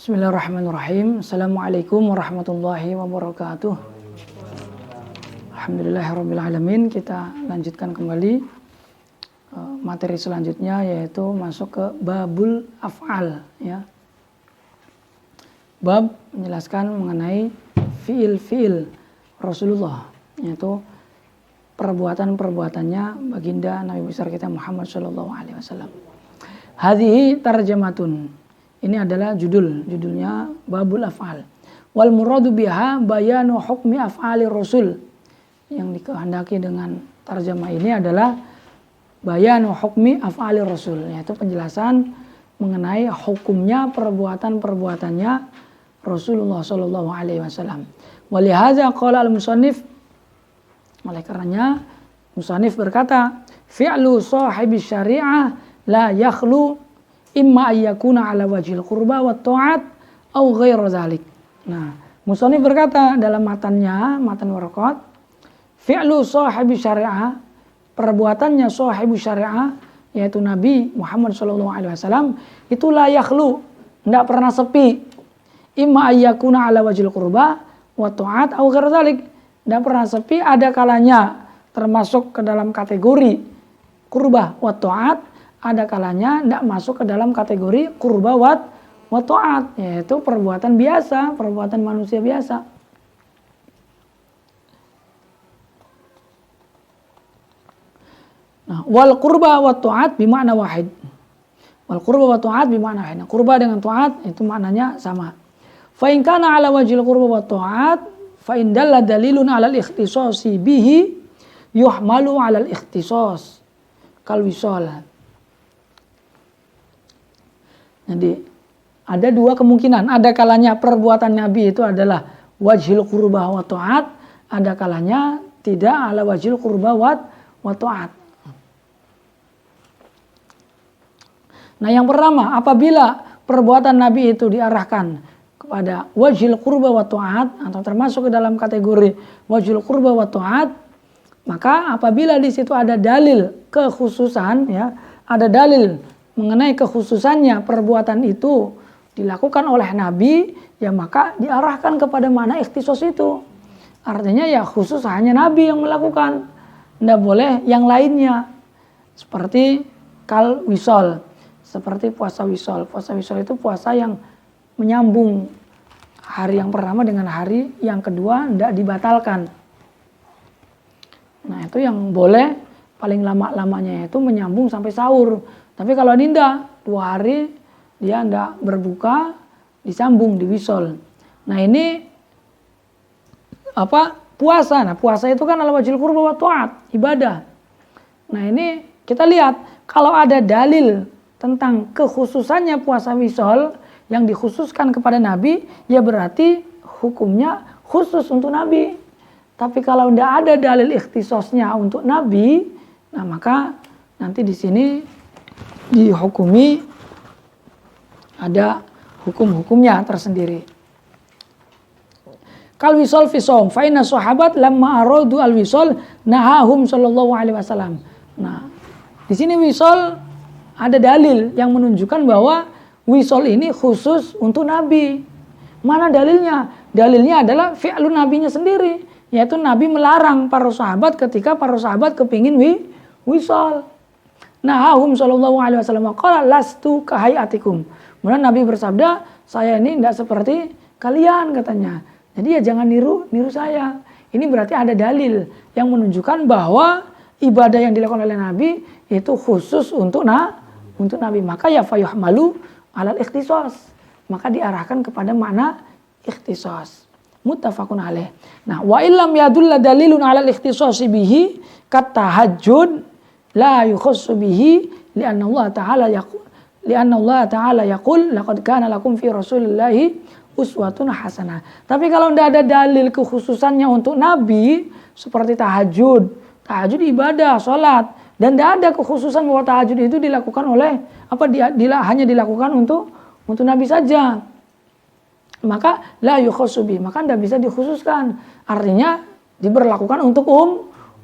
Bismillahirrahmanirrahim. Assalamualaikum warahmatullahi wabarakatuh. Alhamdulillahirabbil alamin. Kita lanjutkan kembali materi selanjutnya, yaitu masuk ke babul af'al, ya. Bab menjelaskan mengenai fiil-fiil Rasulullah, yaitu perbuatan-perbuatannya baginda Nabi besar kita Muhammad sallallahu alaihi wasallam. Hadhihi tarjamatun. Ini adalah judulnya babul af'al. Wal muradu biha bayanu hukmi af'ali rasul. Yang dikehendaki dengan tarjamah ini adalah bayanu hukmi af'ali rasul, yaitu penjelasan mengenai hukumnya perbuatan-perbuatannya Rasulullah sallallahu alaihi wasallam. Walihadza qala al-musannif, oleh karenanya musannif berkata, fi'lu sahibi syari'ah la yakhlu imma ayyakuna ala wajhil qurba wa ta'at au ghairu dzalik. Nah, musannif berkata dalam matannya, matan waraqat, fi'lu sahibi syari'ah, perbuatannya sahibi syari'ah, yaitu Nabi Muhammad sallallahu alaihi wasallam, itu la yakhlu, tidak pernah sepi, imma ayyakuna ala wajhil qurba wa ta'at au ghairu dzalik. Tidak pernah sepi, ada kalanya termasuk ke dalam kategori qurba wa ta'at, ada kalanya tidak masuk ke dalam kategori qurba wa ta'at, yaitu perbuatan biasa, perbuatan manusia biasa. Nah, wal qurba wa ta'at bimakna wahid. Wal qurba wa ta'at bimakna wahid. Nah, qurba dengan ta'at itu maknanya sama. Fa in kana ala wajhil qurba wa ta'at fa in dalla dalilun ala al-ikhtisasi bihi yuhmalu ala al-ikhtisas kal wisal. Jadi ada dua kemungkinan. Ada kalanya perbuatan Nabi itu adalah wajhil qurba wa ta'at, ada kalanya tidak ala wajhil qurba wa ta'at. Nah, yang pertama, apabila perbuatan Nabi itu diarahkan kepada wajhil qurba wa ta'at atau termasuk ke dalam kategori wajhil qurba wa ta'at, maka apabila di situ ada dalil kekhususan, ya, ada dalil mengenai kekhususannya perbuatan itu dilakukan oleh Nabi, ya maka diarahkan kepada mana ikhtisos itu. Artinya ya khusus hanya Nabi yang melakukan, tidak boleh yang lainnya. Seperti kal wisol, seperti puasa wisol. Puasa wisol itu puasa yang menyambung hari yang pertama dengan hari yang kedua, tidak dibatalkan. Nah, itu yang boleh, paling lama-lamanya itu menyambung sampai sahur. Tapi kalau ninda 2 hari dia tidak berbuka, disambung di wisol. Nah, ini puasa. Nah, puasa itu kan ala wajhil qurba wa ta'at, ibadah. Nah, ini kita lihat kalau ada dalil tentang kekhususannya puasa wisol yang dikhususkan kepada Nabi, ya berarti hukumnya khusus untuk Nabi. Tapi kalau tidak ada dalil ikhtisosnya untuk Nabi, nah maka nanti di sini dihukumi ada hukum-hukumnya tersendiri. Kal wisol fi shaum fa inna sahabat lamma aradu al wisol nahahum sallallahu alaihi wasallam. Nah, di sini wisol ada dalil yang menunjukkan bahwa wisol ini khusus untuk Nabi. Mana dalilnya? Dalilnya adalah fi'lun nabinya sendiri, yaitu Nabi melarang para sahabat ketika para sahabat kepingin wisol. Nahahum sallallahu alaihi wasallam qala lastu kahayatikum. Kemudian Nabi bersabda, saya ini tidak seperti kalian, katanya. Jadi ya jangan niru saya. Ini berarti ada dalil yang menunjukkan bahwa ibadah yang dilakukan oleh Nabi itu khusus untuk Nabi. Maka ya fayuhmalu alal ikhtisas. Maka diarahkan kepada makna ikhtisas. Muttafaqun alaih. Nah, wa illam yadulla dalilun alal ikhtisasi bihi kat tahajjud la yukhassu bihi li'anna Allah ta'ala yaqul laqad kana lakum fi rasulillahi uswatun hasanah. Tapi kalau tidak ada dalil kekhususannya untuk Nabi seperti tahajud ibadah, salat, dan tidak ada kekhususan bahwa tahajud itu dilakukan oleh hanya dilakukan untuk Nabi saja, maka la yukhassu bihi, maka tidak bisa dikhususkan. Artinya diberlakukan untuk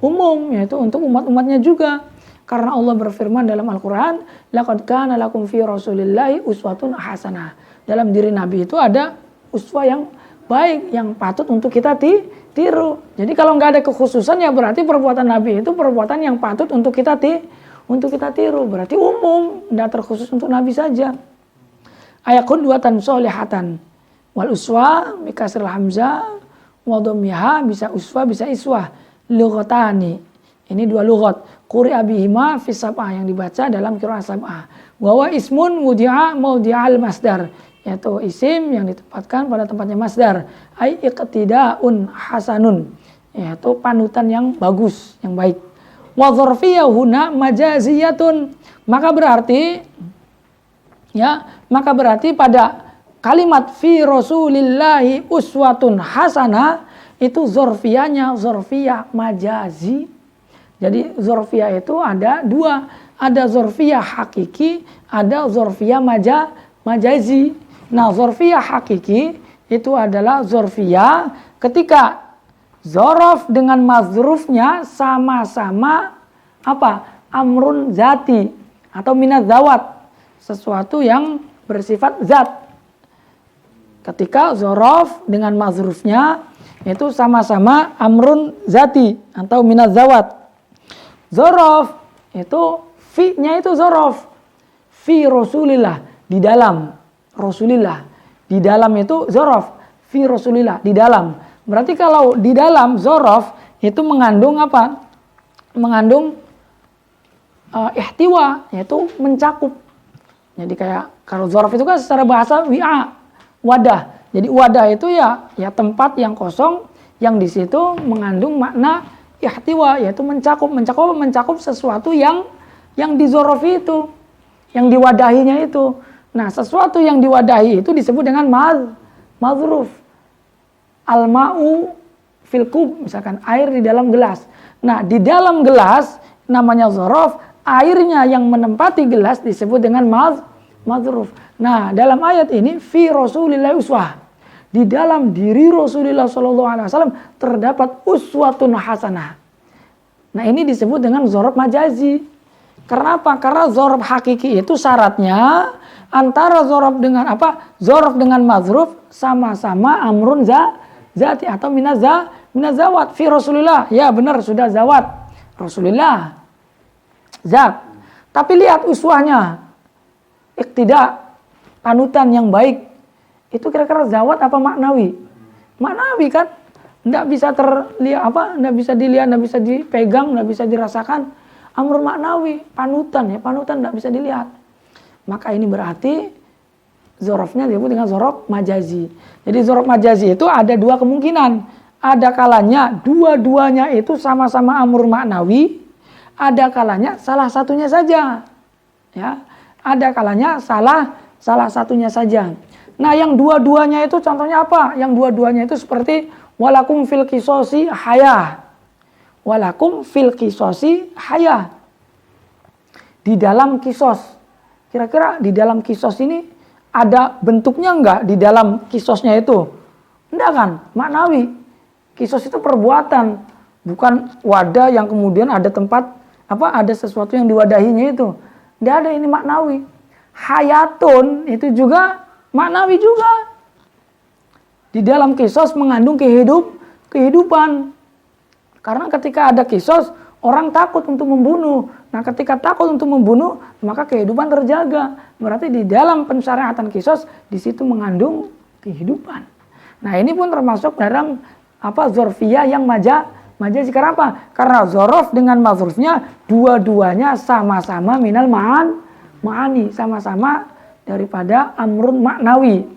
umum, yaitu untuk umat-umatnya juga. Karena Allah berfirman dalam Al-Quran, laqad kana lakum fi rasulillahi uswatun hasanah. dalam diri Nabi itu ada uswah yang baik, yang patut untuk kita tiru. Jadi kalau nggak ada kekhususan ya berarti perbuatan Nabi itu perbuatan yang patut untuk kita tiru. Berarti umum, tidak terkhusus untuk Nabi saja. Ayat qudwatan sholihatan wal uswa bikasril hamzah wa dhammiha, bisa uswa bisa iswah. Lughatani, ini dua lughat. Quri'a bihima fi sab'ah, yang dibaca dalam qiraat sab'ah. Wa huwa ismun wudi'a mawdi'al masdar, yaitu isim yang ditempatkan pada tempatnya masdar. Ai iqtidaun hasanun, yaitu panutan yang bagus, yang baik. Wa dzarfiyah huna majaziyatun, maka berarti pada kalimat fi rasulillahi uswatun hasanah itu zorfiyahnya zorfiyah majazi. Jadi zorfiyah itu ada dua, ada zorfiyah hakiki, ada zorfiyah majazi. Nah, zorfiyah hakiki itu adalah zorfiyah ketika zorof dengan mazrufnya sama-sama apa? Amrun zati atau minat zawat, sesuatu yang bersifat zat. Ketika zorof dengan mazrufnya itu sama-sama amrun zati atau minat zawat. Zorof itu fi-nya itu zorof. Fi rasulillah, di dalam rasulillah. Di dalam itu zorof. Fi rasulillah, di dalam. Berarti kalau di dalam zorof itu mengandung apa? Mengandung ihtiwa, yaitu mencakup. Jadi kayak kalau zorof itu kan secara bahasa wadah. Jadi wadah itu ya tempat yang kosong yang di situ mengandung makna ihtiwa, yaitu mencakup sesuatu yang dizorofi itu, yang diwadahinya itu. Nah, sesuatu yang diwadahi itu disebut dengan mazruf. Al-ma'u fil kub, misalkan air di dalam gelas. Nah, di dalam gelas namanya zorof, airnya yang menempati gelas disebut dengan mazruf. Nah, dalam ayat ini fi Rasulillah uswah, di dalam diri Rasulullah SAW terdapat uswatun hasanah. Nah, ini disebut dengan zorof majazi. Karena apa? Karena zorof hakiki itu syaratnya antara zorof dengan apa? Zorof dengan mazruf sama-sama amrun zati atau minazawat. Fi Rasulillah, ya benar sudah zawat Rasulullah zat. Tapi lihat uswahnya, iktida, panutan yang baik. Itu kira-kira zawat apa maknawi? Maknawi kan? Tidak bisa tidak bisa dilihat, tidak bisa dipegang, tidak bisa dirasakan. Amrun maknawi, panutan tidak bisa dilihat. Maka ini berarti zorofnya disebut dengan zorof majazi. Jadi zorof majazi itu ada dua kemungkinan. Ada kalanya dua-duanya itu sama-sama amrun maknawi, ada kalanya salah satunya saja. Ya, ada kalanya salah satunya saja. Nah, yang dua-duanya itu contohnya apa? Yang dua-duanya itu seperti walakum fil qisosi hayah. Walakum fil qisosi hayah. Di dalam kisos. Kira-kira di dalam kisos ini ada bentuknya enggak di dalam kisosnya itu? Enggak kan? Maknawi. Kisos itu perbuatan, bukan wadah yang kemudian ada tempat ada sesuatu yang diwadahinya itu. Enggak ada, ini maknawi. Hayatun itu juga maknawi juga. Di dalam kisos mengandung kehidupan. Karena ketika ada kisos, orang takut untuk membunuh. Nah, ketika takut untuk membunuh, maka kehidupan terjaga. Berarti di dalam pensyariatan kisos, di situ mengandung kehidupan. Nah, ini pun termasuk dalam zorfiyah yang majazi. Karena apa? Karena zorof dengan mazrufnya dua-duanya sama-sama minal ma'ani, sama-sama daripada amrun maknawi.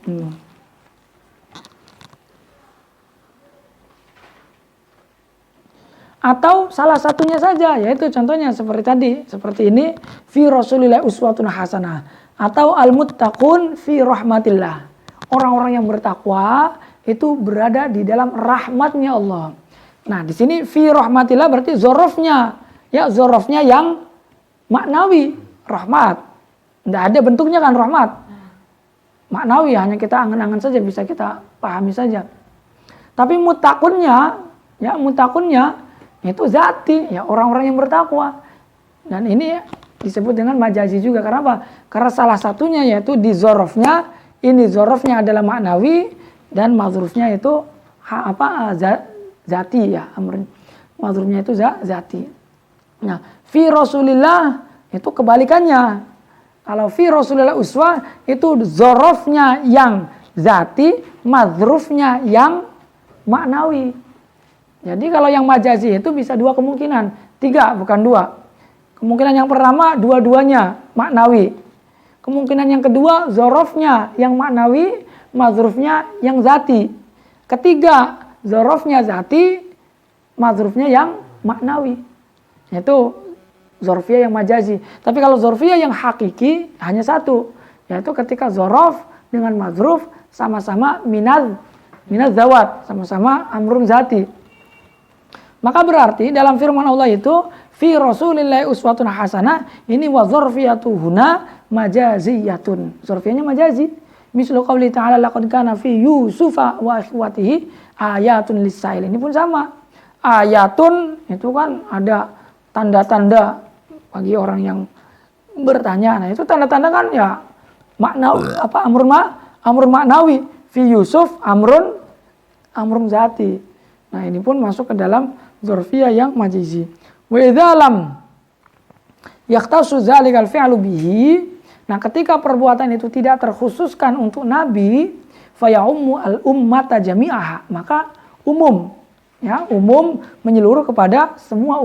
Atau salah satunya saja, yaitu contohnya seperti ini fi Rasulillah uswatun hasanah, atau al-muttaqun fi rahmatillah. Orang-orang yang bertakwa itu berada di dalam rahmatnya Allah. Nah, di sini fi rahmatillah berarti zorofnya yang maknawi, rahmat. Tidak ada bentuknya kan rahmat. Maknawi, hanya kita angan-angan saja, bisa kita pahami saja. Tapi mutakunnya itu zati, ya orang-orang yang bertakwa. Dan ini disebut dengan majazi juga. Karena apa? Karena salah satunya yaitu di zorofnya ini zorofnya adalah maknawi dan mazrufnya itu zati ya, mazrufnya itu zati. Nah, fi Rasulillah itu kebalikannya. Kalau fi Rasulillah uswah itu zorofnya yang zati, mazrufnya yang maknawi. Jadi kalau yang majazi itu bisa dua kemungkinan, 3 bukan 2. Kemungkinan yang pertama dua-duanya maknawi. Kemungkinan yang kedua zorofnya yang maknawi, mazrufnya yang zati. Ketiga zorofnya zati, mazrufnya yang maknawi. Yaitu zorfiyah yang majazi. Tapi kalau zorfiyah yang hakiki hanya satu, yaitu ketika zorof dengan mazruf sama-sama minaz zawat, sama-sama amrun zati. Maka berarti dalam firman Allah itu fi Rasulillahi uswatun hasanah, ini wa zorfiyatu huna majaziyatun. Zorfiyahnya majazi. Mislu qauli ta'ala laqad kana fi Yusufa wa ikhwatihi ayatun lis-sail. Ini pun sama. Ayatun itu kan ada tanda-tanda bagi orang yang bertanya. Nah, itu tanda-tanda kan ya makna amrun maknawi. Fi Yusuf amrun zati. Nah, ini pun masuk ke dalam zorfiyah yang majizi. Wa idza lam yaqtasu dzalikal fi'lu bihi. Nah, ketika perbuatan itu tidak terkhususkan untuk nabi, fa ya'ummu al-ummata jami'aha, maka umum menyeluruh kepada semua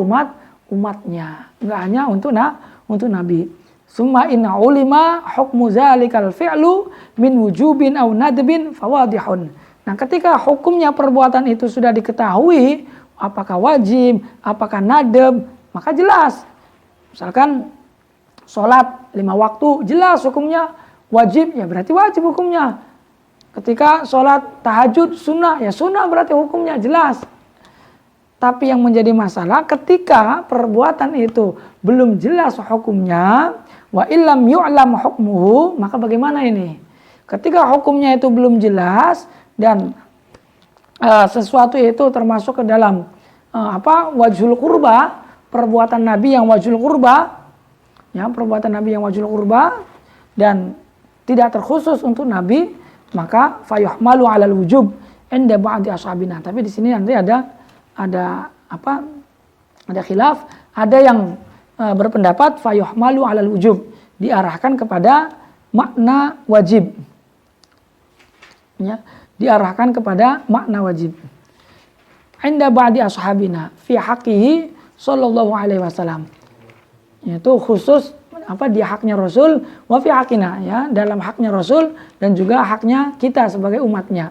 umatnya, enggak hanya untuk nabi. Summa inna ulima hukmu dzalikal fi'lu min wujubin aw nadbin fawadihun. Nah, ketika hukumnya perbuatan itu sudah diketahui, apakah wajib, apakah nadab, maka jelas. Misalkan sholat 5 waktu, jelas hukumnya wajib, ya berarti wajib hukumnya. Ketika sholat tahajud sunnah, ya sunnah berarti hukumnya jelas. Tapi yang menjadi masalah ketika perbuatan itu belum jelas hukumnya, wa illam yu'lam hukmuhu, maka bagaimana ini? Ketika hukumnya itu belum jelas dan sesuatu itu termasuk ke dalam wajhul qurba, perbuatan Nabi yang wajhul qurba, ya, perbuatan Nabi yang wajhul qurba dan tidak terkhusus untuk Nabi, maka fayuhmalu 'alal wujub inda ba'di ashabina. Tapi di sini nanti ada khilaf, ada yang berpendapat fayuhmalu 'alal wujub, diarahkan kepada makna wajib. Ya, diarahkan kepada makna wajib. Inda ba'di ashabina fi haqqihi sallallahu alaihi wasallam. Yaitu khusus di haknya Rasul, wa fi haqqina, ya, dalam haknya Rasul dan juga haknya kita sebagai umatnya.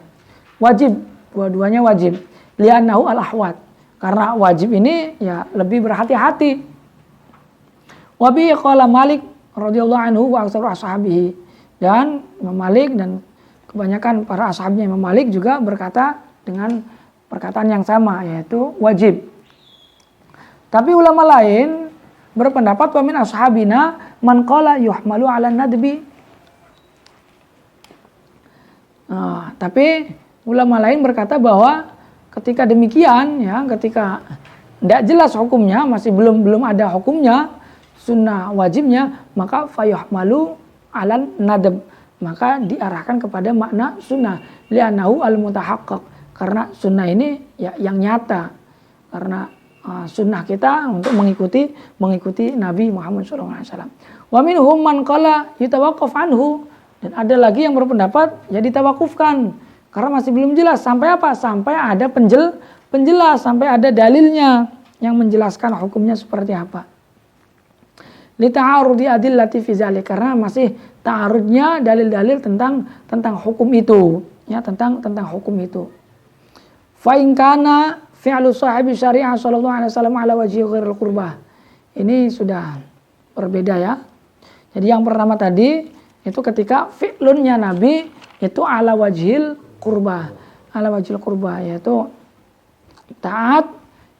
Wajib, dua-duanya wajib. Li'annahu al-ahwat. Karena wajib ini ya lebih berhati-hati. Wa bi qala Malik radhiyallahu anhu wa aktsaru ashabihi. Dan Imam Malik dan kebanyakan para ashabnya Imam Malik juga berkata dengan perkataan yang sama, yaitu wajib. Tapi ulama lain berpendapat wa min ashabina man qala yuhmalu 'ala nadbi. Tapi ulama lain berkata bahwa ketika demikian, ya, ketika tidak jelas hukumnya, masih belum ada hukumnya, sunnah wajibnya, maka fayuhmalu 'alan nadb, maka diarahkan kepada makna sunnah, li'annahu al-mutahaqqaq, karena sunnah ini ya yang nyata, karena sunnah kita untuk mengikuti Nabi Muhammad SAW. Wa minhum man qala yutawaqqaf anhu, dan ada lagi yang berpendapat ya ditawakufkan karena masih belum jelas. Sampai apa? Sampai ada penjelas, sampai ada dalilnya yang menjelaskan hukumnya seperti apa. Li ta'arudi adillati fi dzalik, karena masih ta'arudnya dalil-dalil tentang hukum itu, ya, tentang hukum itu. Fa in kana fi'lu sahibi syariah sallallahu alaihi wasallam ala wajhi ghairil qurbah. Ini sudah berbeda, ya. Jadi yang pertama tadi itu ketika fi'lunnya Nabi itu ala wajhil qurbah. Ala wajhil qurbah, yaitu taat,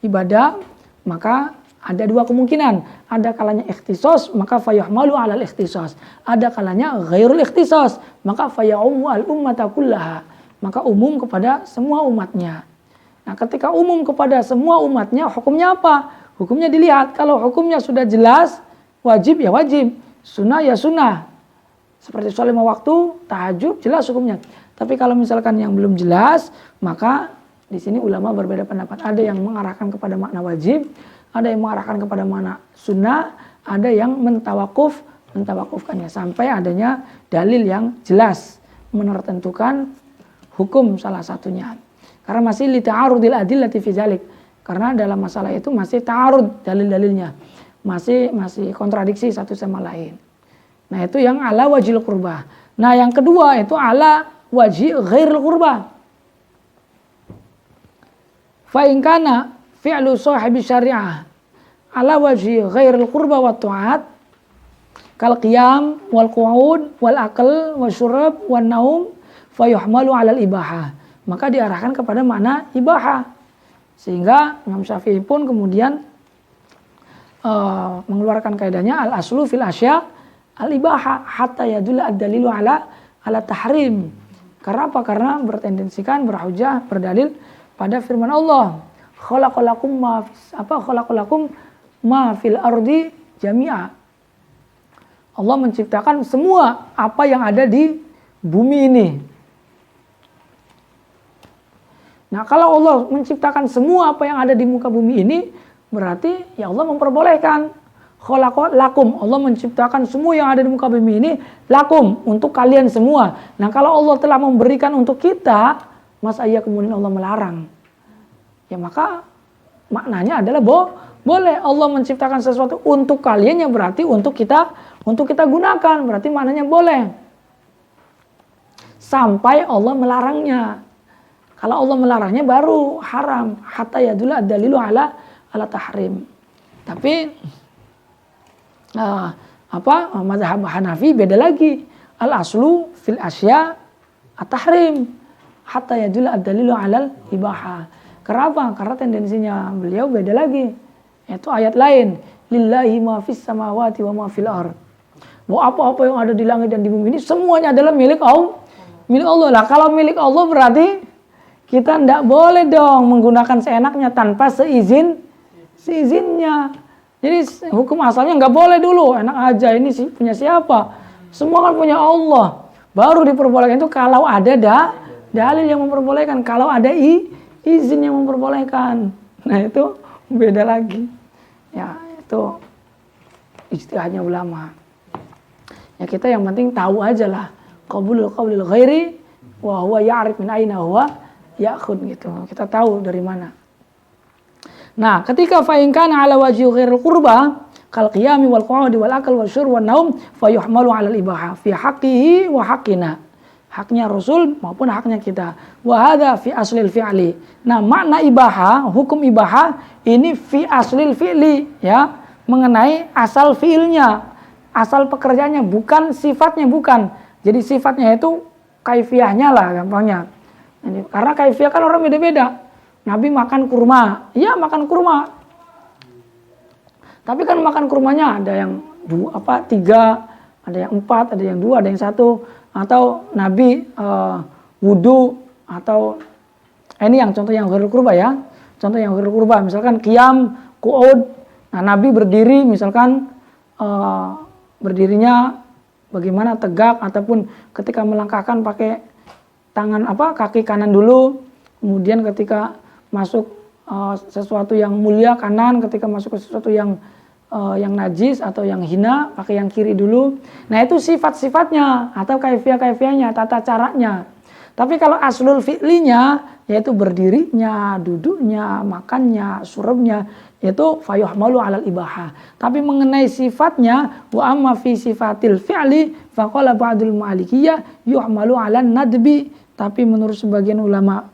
ibadah, maka ada dua kemungkinan. Ada kalanya ikhtisos, maka fayuhmalu alal ikhtisos. Ada kalanya ghairul ikhtisos, maka fayaumu al ummata kullaha, maka umum kepada semua umatnya. Nah, ketika umum kepada semua umatnya, hukumnya apa? Hukumnya dilihat. Kalau hukumnya sudah jelas, wajib ya wajib, sunnah ya sunnah. Seperti sholat 5 waktu, tahajud, jelas hukumnya. Tapi kalau misalkan yang belum jelas, maka di sini ulama berbeda pendapat. Ada yang mengarahkan kepada makna wajib, ada yang mengarahkan kepada makna sunnah, ada yang mentawakufkannya sampai adanya dalil yang jelas menentukan hukum salah satunya. Karena masih li ta'arudil adillati fi dzalik. Karena dalam masalah itu masih ta'arud dalil-dalilnya. Masih kontradiksi satu sama lain. Nah, itu yang ala wajhil qurba. Nah, yang kedua itu ala wajhi ghairil qurba. Fa in kana fi'lu sahibi syariah ala wajhi ghairil qurba wa ta'at kal qiyam wal qu'ud wal akal wal syurab wan naum fa yuhmalu 'alal ibahah. Maka diarahkan kepada makna ibahah. Sehingga Imam Syafi'i pun kemudian mengeluarkan kaidahnya al aslu fil asya al ibaha hatta yadulla ad-dalilu ala tahrim. Karena apa? Karena bertendensikan berhujjah berdalil pada firman Allah, khalaqalakum ma fil ardi jami'a. Allah menciptakan semua apa yang ada di bumi ini. Nah, kalau Allah menciptakan semua apa yang ada di muka bumi ini, berarti ya Allah memperbolehkan. Khalaqalakum, Allah menciptakan semua yang ada di muka bumi ini lakum, untuk kalian semua. Nah, kalau Allah telah memberikan untuk kita, masa iya kemudian Allah melarang? Ya maka maknanya adalah boleh Allah menciptakan sesuatu untuk kalian, yang berarti untuk kita gunakan, berarti maknanya boleh. Sampai Allah melarangnya. Kalau Allah melarangnya baru haram, hatta yadulla ad-dalilu ala tahrim. Tapi mazhab Hanafi beda lagi. Al aslu fil asya at-tahrim hatta yadulla ad-dalilu ala ibahah. Kenapa? Karena tendensinya beliau beda lagi. Itu ayat lain, lillahi ma fis samawati wa ma fil ard. Bahwa apa-apa yang ada di langit dan di bumi ini semuanya adalah milik Allah. Lah kalau milik Allah berarti kita tidak boleh dong menggunakan seenaknya tanpa seizinnya. Jadi hukum asalnya nggak boleh dulu, enak aja ini sih punya siapa? Semua kan punya Allah. Baru diperbolehkan itu kalau ada dalil yang memperbolehkan, kalau ada izin yang memperbolehkan. Nah, itu beda lagi. Ya, itu ijtihadnya ulama. Ya kita yang penting tahu aja lah. Qabulul ghairi wa huwa ya'rif min aina huwa ya'khud gitu. Kita tahu dari mana. Nah, ketika fa in kana ala wajhi ghairil qurba kal qiyami wal qu'udi wal akal wal syurb wan naum fa yuhmalu 'ala al ibaha fi haqqihi wa haqqina. Haknya Rasul maupun haknya kita. Wa hadza fi aslil fi'li. Nah, makna ibaha, hukum ibaha ini fi aslil fi'li, ya, mengenai asal fi'ilnya, asal pekerjaannya, bukan sifatnya, bukan. Jadi sifatnya itu kaifiahnya lah gampangnya. Karena kaifiah kan orang beda-beda. Nabi makan kurma, iya makan kurma. Tapi kan makan kurmanya ada yang 3, ada yang 4, ada yang 2, ada yang 1. Atau Nabi wudu, atau ini yang contoh yang ghairul qurba ya. Contoh yang ghairul qurba misalkan qiyam, qu'ud. Nah, Nabi berdiri misalkan berdirinya bagaimana, tegak, ataupun ketika melangkahkan pakai tangan kaki kanan dulu, kemudian ketika masuk sesuatu yang mulia kanan, ketika masuk ke sesuatu yang najis atau yang hina pakai yang kiri dulu. Nah, itu sifat-sifatnya atau kaifiah-kaifiahnya, tata caranya. Tapi kalau aslul fi'linya, yaitu berdirinya, duduknya, makannya, surabnya, itu fayuhmalu 'alal ibahah. Tapi mengenai sifatnya, wa amma fi sifatil fi'li faqala ba'dul malikiyah yuhmalu 'alan nadbi. Tapi menurut sebagian ulama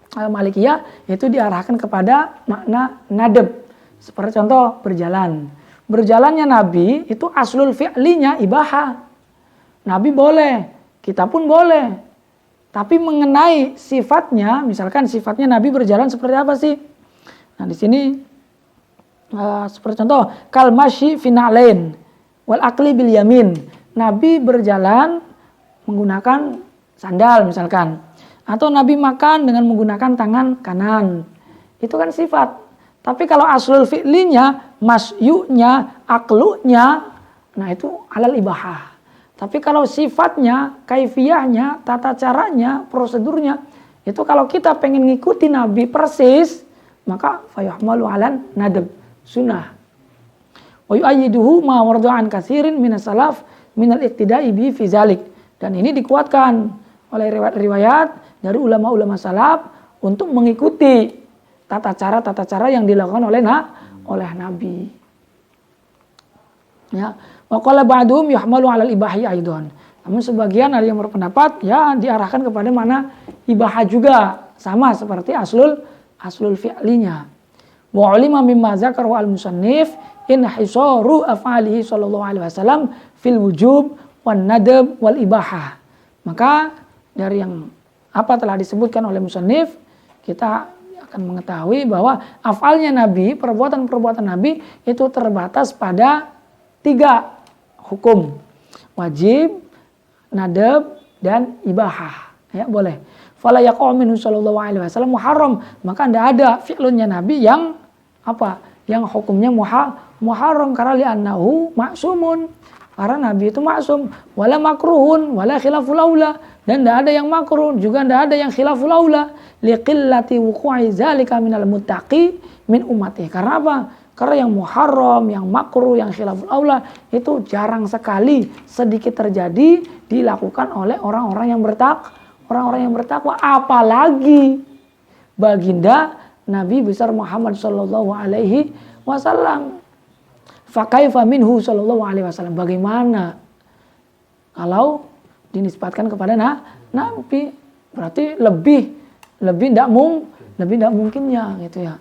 Malikiyah itu diarahkan kepada makna nadab. Seperti contoh berjalan. Berjalannya Nabi itu aslul fi'linya ibahah. Nabi boleh, kita pun boleh. Tapi mengenai sifatnya, misalkan sifatnya Nabi berjalan seperti apa sih? Nah, di sini seperti contoh kal masyi fi na'lain wal akli bil yamin. Nabi berjalan menggunakan sandal misalkan. Atau Nabi makan dengan menggunakan tangan kanan. Itu kan sifat. Tapi kalau aslul fi'linya, masyu'nya, aklunya, nah itu alal ibahah. Tapi kalau sifatnya, kaifiyahnya, tata caranya, prosedurnya, itu kalau kita pengen ngikuti Nabi persis, maka fayuhmalu alan nadab, sunnah. Wa yu'ayyiduhu ma wardu'an katsirin minas salaf minal iqtida'i bi fi zalik. Dan ini dikuatkan oleh riwayat-riwayat dari ulama-ulama salaf untuk mengikuti tata cara yang dilakukan oleh Nabi. Ya, wa qala ba'dhum yuhmalu 'alal ibahi aidan. Namun sebagian ada yang berpendapat ya diarahkan kepada mana ibahah juga, sama seperti aslul fi'linya. Wa 'ulima mimma dzakara al-musannif in hisaru af'alihi sallallahu alaihi wasallam fil wujub wan nadab wal ibahah. Maka dari yang apa telah disebutkan oleh musannif, kita akan mengetahui bahwa afalnya Nabi, perbuatan-perbuatan Nabi itu terbatas pada 3 hukum: wajib, nadab, dan ibahah. Ya, boleh. Fala yaqa'u minhu sallallahu alaihi wasallam muharram, maka tidak ada fi'lunnya Nabi yang apa? Yang hukumnya muharram karena li'annahu ma'sumun. Karena Nabi itu maksum, wala makruhun, wala khilaful aula, dan tidak ada yang makruh, juga tidak ada yang khilaful aula, liqillati wuqu'i zalika minal muttaqi min ummati. Karena apa? Karena yang muharram, yang makruh, yang khilaful aula itu jarang sekali, sedikit terjadi dilakukan oleh orang-orang yang bertakwa, apalagi baginda Nabi besar Muhammad sallallahu alaihi wasallam. Fakaifa minhu sallallahu alaihi wasallam. Bagaimana kalau dinisbatkan kepada Nabi? Berarti lebih tidak mungkinnya gitu ya.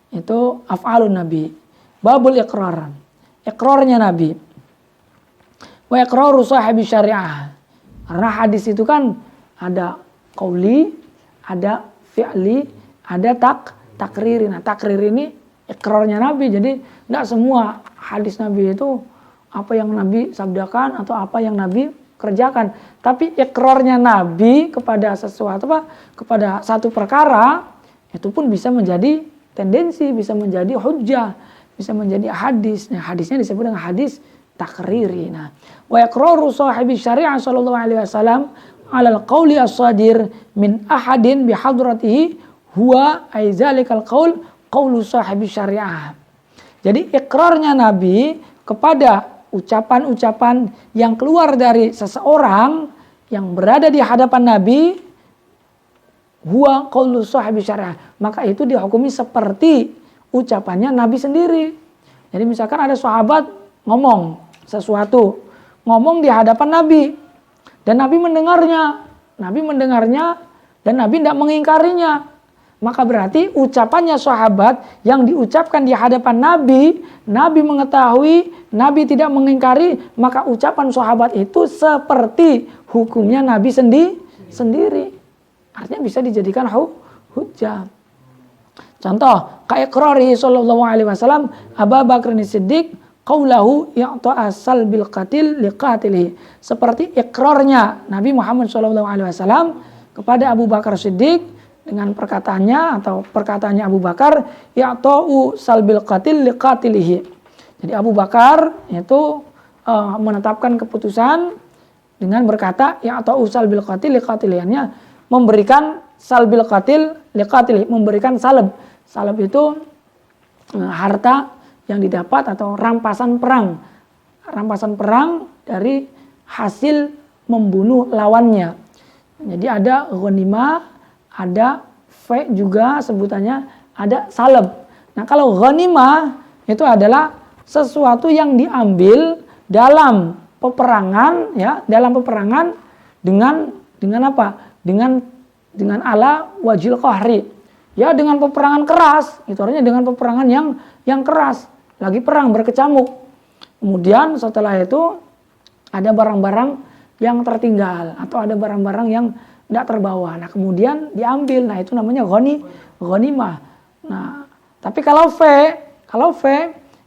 Itu af'alun Nabi. Babul iqrar. Iqrarnya Nabi. Wa iqraru sahibi syariah. Karena hadis itu kan ada qauli, ada fi'li, ada takriri. Nah, takrir ini ikrarnya Nabi. Jadi tidak semua hadis Nabi itu apa yang Nabi sabdakan atau apa yang Nabi kerjakan. Tapi ikrarnya Nabi kepada sesuatu kepada satu perkara itu pun bisa menjadi tendensi, bisa menjadi hujjah, bisa menjadi hadis. Nah, hadisnya disebut dengan hadis takriri. Nah, wa iqraru sahibi syariah sallallahu alaihi wasallam 'alal qauli as-sadir min ahadin bi hadratihi huwa aizalikal qaul qaulu sahibi syariah. Jadi ikrarnya Nabi kepada ucapan-ucapan yang keluar dari seseorang yang berada di hadapan Nabi, huwa qaulu sahibi syariah. Maka itu dihukumi seperti ucapannya Nabi sendiri. Jadi misalkan ada sahabat ngomong sesuatu, ngomong di hadapan Nabi, dan Nabi mendengarnya dan Nabi tidak mengingkarinya. Maka berarti ucapannya sahabat yang diucapkan di hadapan Nabi, Nabi mengetahui, Nabi tidak mengingkari, maka ucapan sahabat itu seperti hukumnya Nabi sendiri. Artinya bisa dijadikan hujjah. Contoh, kaiqrari sallallahu alaihi wasallam Abu Bakar Siddiq qaulahu ya'ta asal bil qatil liqatilihi. Seperti ikrarnya Nabi Muhammad sallallahu alaihi wasallam kepada Abu Bakar Siddiq dengan perkataannya atau perkataannya Abu Bakar ya'ta'u salbil qatil liqatilihi. Jadi Abu Bakar itu menetapkan keputusan dengan berkata ya'ta'u salbil qatil liqatilihi, memberikan salbil qatil liqatilihi, memberikan salab. Salab itu harta yang didapat atau rampasan perang dari hasil membunuh lawannya. Jadi ada ghanimah, ada juga sebutannya ada salab. Nah, kalau ghanimah itu adalah sesuatu yang diambil dalam peperangan, ya, dalam peperangan dengan apa? Dengan ala wajil qahri. Ya, dengan peperangan keras. Itu artinya dengan peperangan yang keras. Lagi perang berkecamuk. Kemudian setelah itu ada barang-barang yang tertinggal atau ada barang-barang yang tidak terbawa. Nah, kemudian diambil. Nah, itu namanya ghanimah. Nah, tapi kalau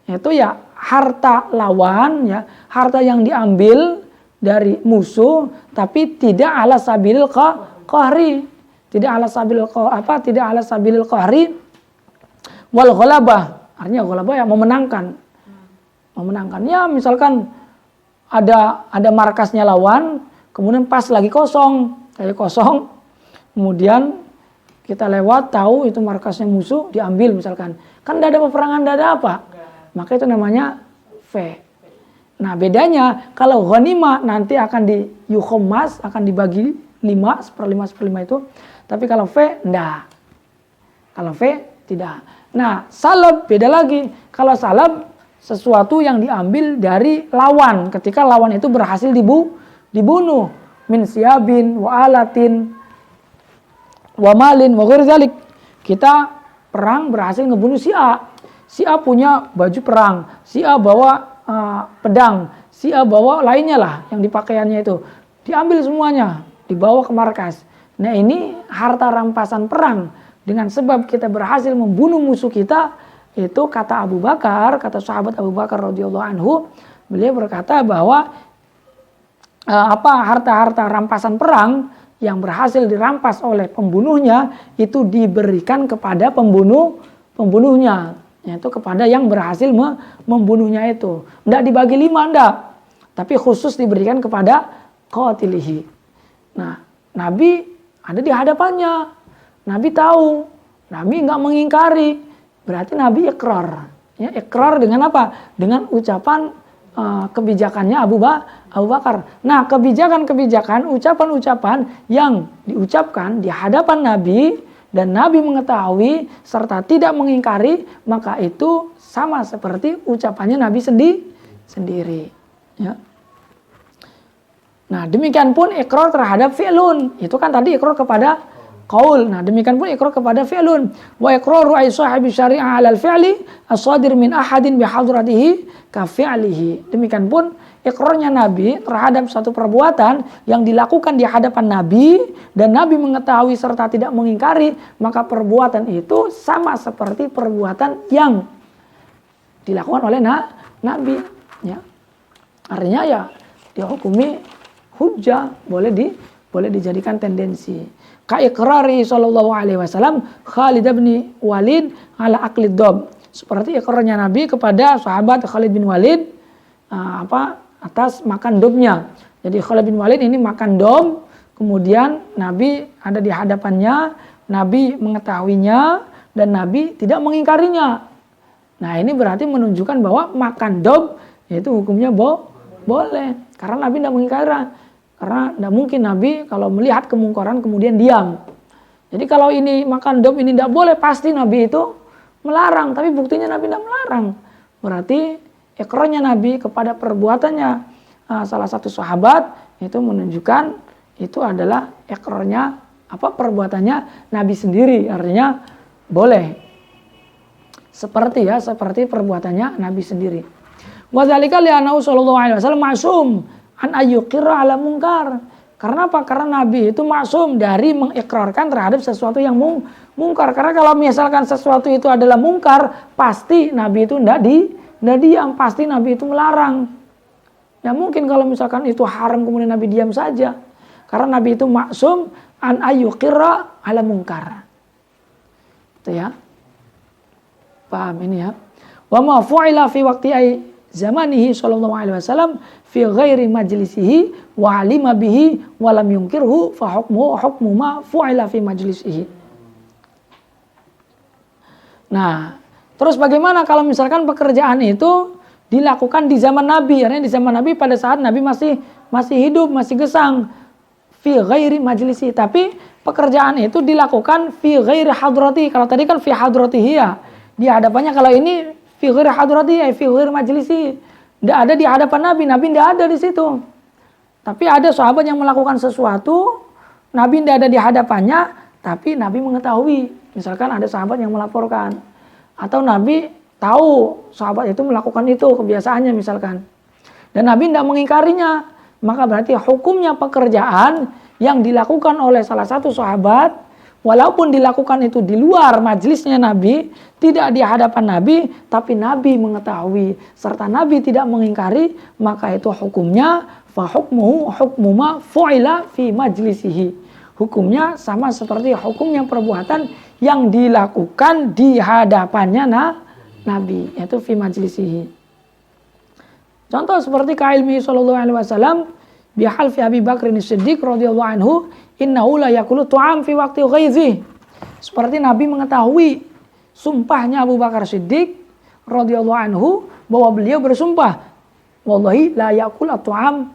itu ya harta lawan, ya, harta yang diambil dari musuh tapi tidak ala sabilil qahri. Tidak ala sabilil qahri wal ghalabah. Artinya ghalabah ya memenangkan. Ya, misalkan ada markasnya lawan, kemudian pas lagi kosong, kemudian kita lewat tahu itu markasnya musuh, diambil misalkan. Kan tidak ada peperangan, tidak ada apa. Maka itu namanya fe. Nah bedanya kalau ghanimah nanti akan diyukhomas, akan dibagi 5, seperlima itu. Tapi kalau fe, enggak. Kalau fe, tidak. Nah salab beda lagi. Kalau salab sesuatu yang diambil dari lawan ketika lawan itu berhasil dibunuh. Min siyabin, wa alatin, wa malin, wa ghirzalik. Kita perang berhasil ngebunuh si A. Si A punya baju perang. Si A bawa pedang, si A bawa lainnya lah yang dipakaiannya itu, diambil semuanya, dibawa ke markas. Nah ini harta rampasan perang, dengan sebab kita berhasil membunuh musuh kita, itu kata Abu Bakar, kata sahabat Abu Bakar radhiyallahu anhu, beliau berkata bahwa harta-harta rampasan perang yang berhasil dirampas oleh pembunuhnya itu diberikan kepada pembunuhnya. Yaitu kepada yang berhasil membunuhnya itu. Tidak dibagi 5, tidak. Tapi khusus diberikan kepada qatilihi. Nah, Nabi ada di hadapannya. Nabi tahu. Nabi nggak mengingkari. Berarti Nabi ikrar. Ya, ikrar dengan apa? Dengan ucapan kebijakannya Abu Bakar. Nah, kebijakan-kebijakan, ucapan-ucapan yang diucapkan di hadapan Nabi dan Nabi mengetahui serta tidak mengingkari, maka itu sama seperti ucapannya Nabi sendiri. Ya. Nah demikian pun ikrar terhadap fi'lun, itu kan tadi ikrar kepada qaul. Nah demikian pun ikrar kepada fi'lun. Wa iqraru ay sahibi syari'ah 'alal fi'li as-sadir min ahadin bihadratihi ka fi'lihi. Demikian pun ikrarnya Nabi terhadap satu perbuatan yang dilakukan di hadapan Nabi dan Nabi mengetahui serta tidak mengingkari, maka perbuatan itu sama seperti perbuatan yang dilakukan oleh Nabi. Ya. Artinya ya dihukumi hujjah, boleh dijadikan tendensi. Ka iqrari sallallahu alaihi wasallam Khalid bin Walid ala aqlid dab. Seperti ikrarnya Nabi kepada sahabat Khalid bin Walid atas makan domnya. Jadi Khalid bin Walid ini makan dom, kemudian Nabi ada di hadapannya, Nabi mengetahuinya dan Nabi tidak mengingkarinya. Nah ini berarti menunjukkan bahwa makan dom itu hukumnya boleh, karena Nabi tidak mengingkari. Karena tidak mungkin Nabi kalau melihat kemungkaran kemudian diam. Jadi kalau ini makan dom ini tidak boleh, pasti Nabi itu melarang, tapi buktinya Nabi tidak melarang. Berarti ikrarnya Nabi kepada perbuatannya salah satu sahabat itu menunjukkan itu adalah ikrarnya perbuatannya Nabi sendiri, artinya boleh seperti perbuatannya Nabi sendiri. Wa dzalika li annahu sallallahu alaihi wasallam ma'sum an ayyuqirra ala munkar. Karena apa? Karena Nabi itu maksum dari mengikrarkan terhadap sesuatu yang mungkar. Karena kalau misalkan sesuatu itu adalah mungkar, pasti Nabi itu tidak diam, pasti Nabi itu melarang. Ya mungkin kalau misalkan itu haram kemudian Nabi diam saja. Karena Nabi itu maksum an ayyuqirra ala munkar. Itu ya. Paham ini ya. Wa ma fu'ila fi waqti zamanihi sallallahu alaihi wasallam fi ghairi majlisihi wa alima bihi wa lam yunkirhu fa hukmu ma fu'ila fi majlisihi. Nah, terus bagaimana kalau misalkan pekerjaan itu dilakukan di zaman Nabi? Artinya di zaman Nabi pada saat Nabi masih hidup, masih gesang. Fi ghairi majlisihi, tapi pekerjaan itu dilakukan fi ghairi hadrati. Kalau tadi kan fi hadratihi ya, di hadapannya. Kalau ini fi ghairi hadratihi, fi ghairi majlisihi. Tidak ada di hadapan Nabi, Nabi tidak ada di situ. Tapi ada sahabat yang melakukan sesuatu, Nabi tidak ada di hadapannya, tapi Nabi mengetahui. Misalkan ada sahabat yang melaporkan, atau Nabi tahu sahabat itu melakukan itu, kebiasaannya misalkan. Dan Nabi tidak mengingkarinya, maka berarti hukumnya pekerjaan yang dilakukan oleh salah satu sahabat, walaupun dilakukan itu di luar majelisnya Nabi, tidak di hadapan Nabi, tapi Nabi mengetahui serta Nabi tidak mengingkari, maka itu hukumnya fa hukmuhu hukmu ma fu'ila fi majlisihi. Hukumnya sama seperti hukumnya perbuatan yang dilakukan di hadapannya Nabi, yaitu fi majlisihi. Contoh seperti kailmi sallallahu alaihi wasallam bihal fi Abi Bakr As-Siddiq radhiyallahu anhu innahu la yakulu tu'am fi waqti ghaidhi. Seperti Nabi mengetahui sumpahnya Abu Bakar Siddiq radhiyallahu anhu bahwa beliau bersumpah wallahi la yakul tu'am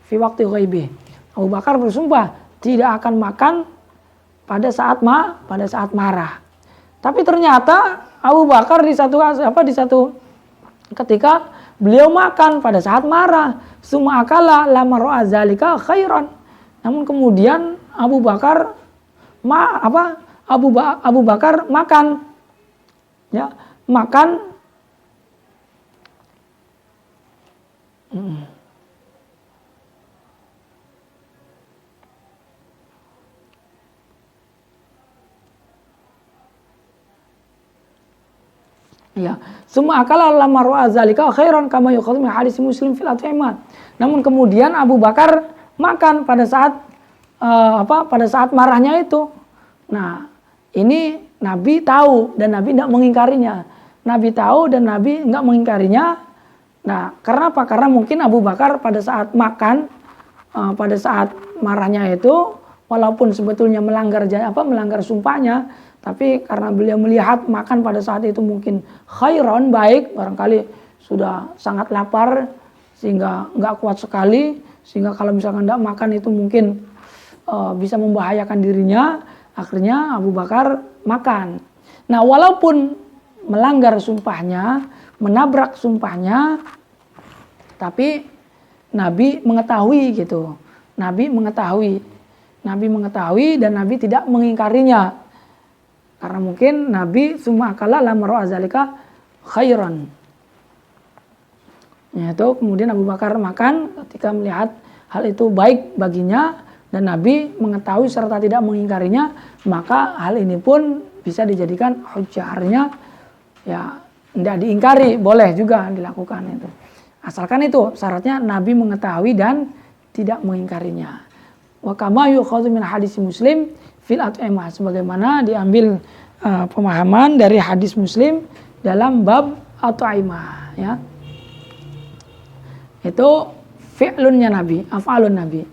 fi waqti ghaibih. Abu Bakar bersumpah tidak akan makan pada saat marah. Tapi ternyata Abu Bakar di satu ketika beliau makan pada saat marah. Summa akala lama ra'a zalika khairan. Namun kemudian Abu Bakar makan, ya, makan. Ya, semua akala lama ra'a zalika khairan kama yuqalu min hadis Muslim fil at'imah. Namun kemudian Abu Bakar makan pada saat marahnya itu. Nah, ini Nabi tahu dan Nabi tidak mengingkarinya. Nabi tahu dan Nabi enggak mengingkarinya. Nah, karena apa? Karena mungkin Abu Bakar pada saat makan, pada saat marahnya itu, walaupun sebetulnya melanggar sumpahnya, tapi karena beliau melihat makan pada saat itu mungkin khairon, baik, barangkali sudah sangat lapar sehingga enggak kuat sekali, sehingga kalau misalkan tidak makan itu mungkin bisa membahayakan dirinya. Akhirnya Abu Bakar makan. Nah, walaupun melanggar sumpahnya, menabrak sumpahnya, tapi Nabi mengetahui gitu. Nabi mengetahui dan Nabi tidak mengingkarinya. Karena mungkin Nabi summa akala lam ra'a zalika khairan. Yaitu kemudian Abu Bakar makan ketika melihat hal itu baik baginya dan Nabi mengetahui serta tidak mengingkarinya, maka hal ini pun bisa dijadikan hujjah. Artinya ya tidak diingkari, boleh juga dilakukan itu. Asalkan itu syaratnya Nabi mengetahui dan tidak mengingkarinya. Wa kama yu'khadhu min hadis Muslim fil at'imah, sebagaimana diambil pemahaman dari hadis Muslim dalam bab at'imah, ya. Itu fi'lunnya Nabi, af'alun Nabi.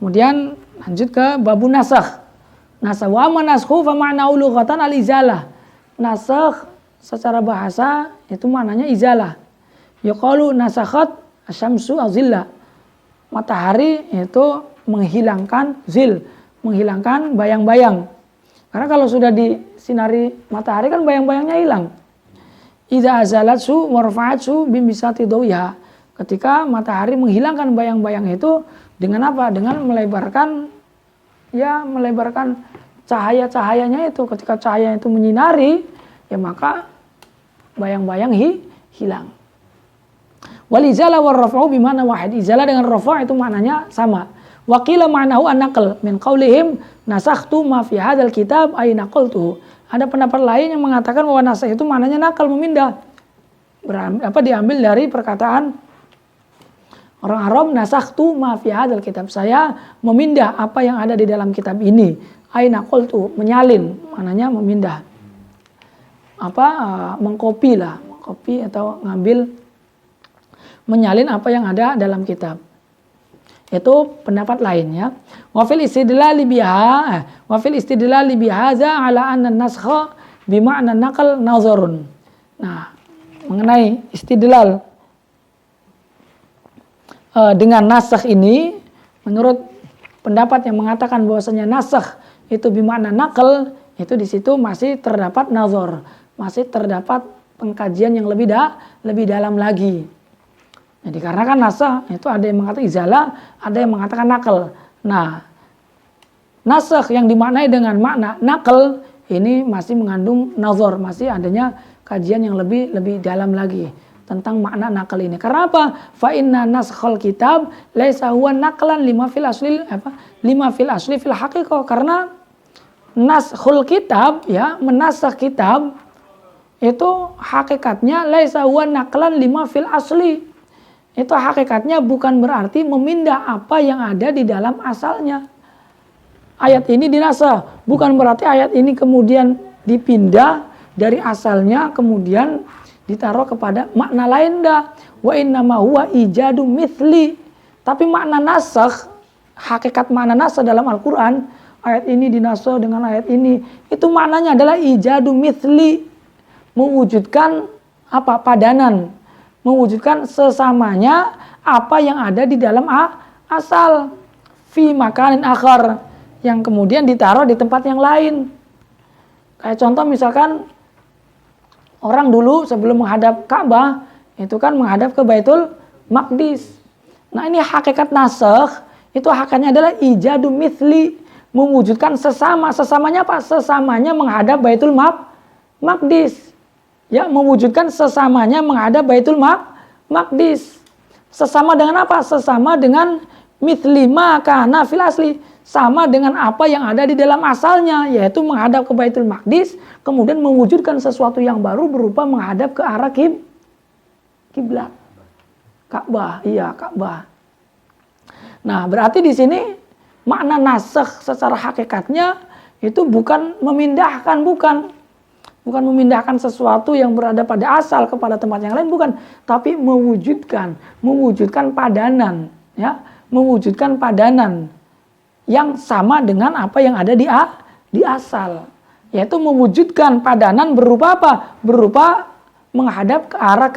Kemudian lanjut ke babun nasakh. Nasakh wa manaskhu fa ma'nahu lughatan al-izalah. Nasakh secara bahasa itu maknanya izalah. Yuqalu nasakhat asyamsu azilla. Matahari itu menghilangkan zil, menghilangkan bayang-bayang. Karena kalau sudah disinari matahari kan bayang-bayangnya hilang. Idza azalatsu warfa'atsu bimisati dawiha. Ketika matahari menghilangkan bayang-bayang itu dengan apa? Dengan melebarkan cahaya-cahayanya itu. Ketika cahaya itu menyinari, ya maka bayang-bayang hilang. Wal izala war rafa'u bimana wahid. Izala dengan rafa' itu maknanya sama. Wa qila ma'nahu an-naql min qaulihim nasakhtu ma fi hadzal kitab ay naqaltuhu. Ada pendapat lain yang mengatakan bahwa nasakh itu maknanya nakal, memindah. Diambil dari perkataan orang Arab, nasakhtu ma fi hadzal kitab. Saya memindah apa yang ada di dalam kitab ini. Ay naqaltu, menyalin, maknanya memindah. Mengkopi atau ngambil, menyalin apa yang ada dalam kitab. Itu pendapat lainnya. Wa fil istidlal bihaza ala anna an-naskha bi ma'na naqal nazarun. Nah, mengenai istidlal dengan nasakh ini, menurut pendapat yang mengatakan bahwasanya nasakh itu bi ma'na naqal, itu di situ masih terdapat nazar, masih terdapat pengkajian yang lebih dalam lagi. Jadi karena kan nasakh itu ada yang mengatakan izalah, ada yang mengatakan nakal. Nah, nasakh yang dimaknai dengan makna nakal ini masih mengandung nazar, masih adanya kajian yang lebih dalam lagi tentang makna nakal ini. Karena apa? Fa inna naskhal kitab laisa huwa naqlan lima fil asli fil haqiqah. Karena naskhul kitab, ya, menasakh kitab itu hakikatnya laisa huwa naqlan lima fil asli. Itu hakikatnya bukan berarti memindah apa yang ada di dalam asalnya. Ayat ini dinasakh, bukan berarti ayat ini kemudian dipindah dari asalnya kemudian ditaruh kepada makna lain dah. Wa innama huwa ijadu mithli. Tapi makna nasakh, hakikat makna nasakh dalam Al-Qur'an, ayat ini dinasakh dengan ayat ini, itu maknanya adalah ijadu mithli, mewujudkan apa? Padanan, mewujudkan sesamanya apa yang ada di dalam asal, fi makanin akhar, yang kemudian ditaruh di tempat yang lain. Kayak contoh misalkan orang dulu sebelum menghadap Ka'bah itu kan menghadap ke Baitul Maqdis. Nah, ini hakikat nasakh, itu hakikatnya adalah ijadu mithli, mewujudkan sesamanya apa? Sesamanya menghadap Baitul Maqdis. Ya, mewujudkan sesamanya menghadap Baitul Maqdis. Sesama dengan apa? Sesama dengan mithli ma kana fil asli, sama dengan apa yang ada di dalam asalnya, yaitu menghadap ke Baitul Maqdis, kemudian mewujudkan sesuatu yang baru berupa menghadap ke arah kiblat. Ka'bah, iya Ka'bah. Nah, berarti di sini makna nasakh secara hakikatnya itu bukan memindahkan, bukan memindahkan sesuatu yang berada pada asal kepada tempat yang lain, bukan, tapi mewujudkan padanan, ya, mewujudkan padanan yang sama dengan apa yang ada di asal, yaitu mewujudkan padanan berupa apa? Berupa menghadap ke arah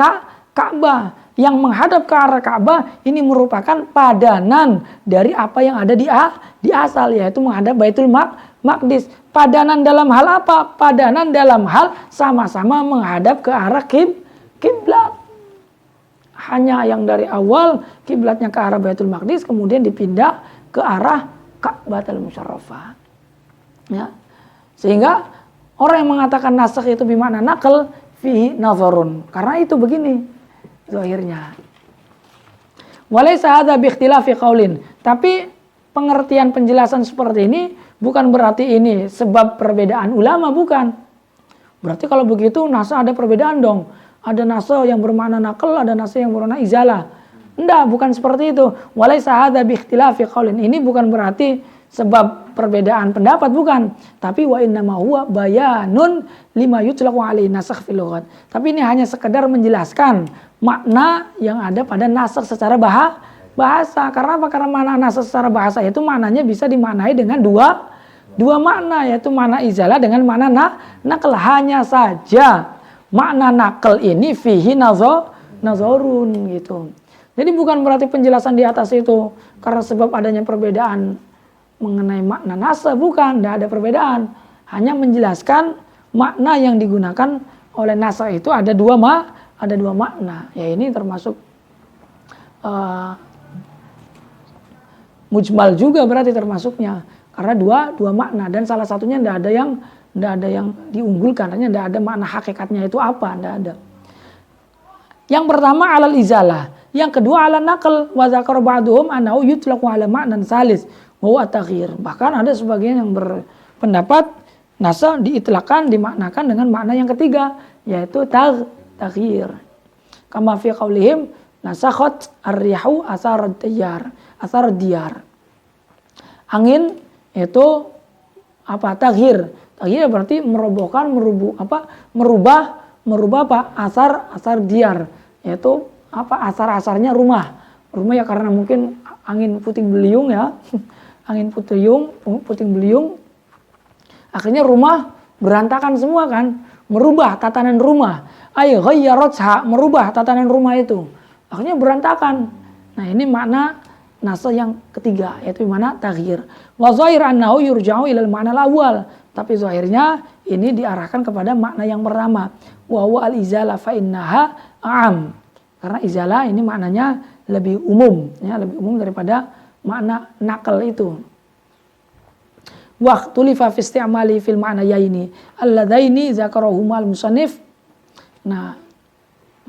Ka'bah. Yang menghadap ke arah Ka'bah ini merupakan padanan dari apa yang ada di asal, yaitu menghadap Baitul Maqdis. Padanan dalam hal apa? Padanan dalam hal sama-sama menghadap ke arah kiblat. Hanya yang dari awal kiblatnya ke arah Baitul Maqdis, kemudian dipindah ke arah Ka'batul Musyarrafah. Ya. Sehingga orang yang mengatakan nasakh itu bermakna naql fihi nazarun. Karena itu begini zahirnya. Walaysa hadza bi ikhtilafi qaulin. Tapi pengertian penjelasan seperti ini bukan berarti ini sebab perbedaan ulama, bukan. Berarti kalau begitu nasakh ada perbedaan dong. Ada nasakh yang bermakna naql, ada nasakh yang bermakna izalah. Enggak, bukan seperti itu. Walaysa hadza bi ikhtilafi qaulin. Ini bukan berarti sebab perbedaan pendapat, bukan. Tapi wa innama huwa bayanun lima yutlaqu alaihi nasakh fil lughat. Tapi ini hanya sekedar menjelaskan makna yang ada pada nasakh secara bahasa. Karena apa? Karena makna nasakh secara bahasa itu maknanya bisa dimaknai dengan dua makna, yaitu makna izalah dengan makna naql. Hanya saja makna naql ini fihi nazarun gitu. Jadi bukan berarti penjelasan di atas itu karena sebab adanya perbedaan mengenai makna nasakh, bukan, tidak ada perbedaan. Hanya menjelaskan makna yang digunakan oleh nasakh itu ada dua makna. Ya, ini termasuk mujmal juga berarti termasuknya, karena dua makna, dan salah satunya tidak ada yang diunggulkan, hanya tidak ada makna hakikatnya itu apa, tidak ada. Yang pertama alal izalah, yang kedua ala naql. Wa zakar ba'duhum annahu yutlaqu ala ma'nan salis wa taghyir. Bahkan ada sebagian yang berpendapat nasakh diitlaqkan, dimaknakan dengan makna yang ketiga, yaitu taghyir. Kama fi qaulihim nasakhat ar-rihu asar diyar. Angin itu apa? Taghyir. Taghyir berarti merobohkan, merubah apa? Asar diyar, yaitu apa? Asar-asarnya rumah ya, karena mungkin angin puting beliung ya. Angin puting beliung, akhirnya rumah berantakan semua kan, merubah tatanan rumah. Ay ghayyaratha, merubah tatanan rumah itu, akhirnya berantakan. Nah, ini makna nasakh yang ketiga, yaitu mana? Taghyir. Wa zahir annahu yurja'u ilal ma'na al-awwal. Tapi zahirnya ini diarahkan kepada makna yang pertama, wa huwa al-izalah fa innaha a'am. Karena izalah ini maknanya lebih umum, ya, lebih umum daripada makna naql itu. Wa ikhtulifa fi isti'mali fil ma'nayaini alladzaini zakarahuma al-musannif. Nah,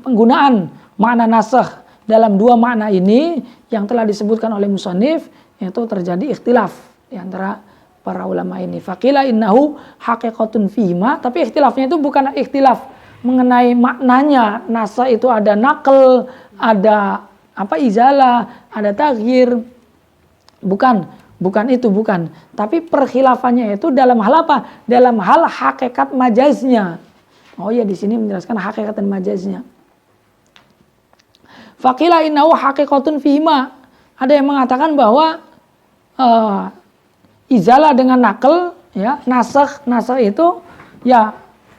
penggunaan makna nasakh dalam dua makna ini yang telah disebutkan oleh musannif, yaitu terjadi ikhtilaf di antara para ulama ini. Faqila innahu haqiqatun fihima, tapi ikhtilafnya itu bukan ikhtilaf mengenai maknanya. Nasakh itu ada naql, ada apa? Izalah, ada taghyir. Bukan itu. Tapi perkhilafannya itu dalam hal apa? Dalam hal hakikat majaznya. Oh ya, di sini menjelaskan hakikat dan majaznya. Faqila innahu haqiqatun fihima. Ada yang mengatakan bahwa izalah dengan naql, ya, nasakh itu ya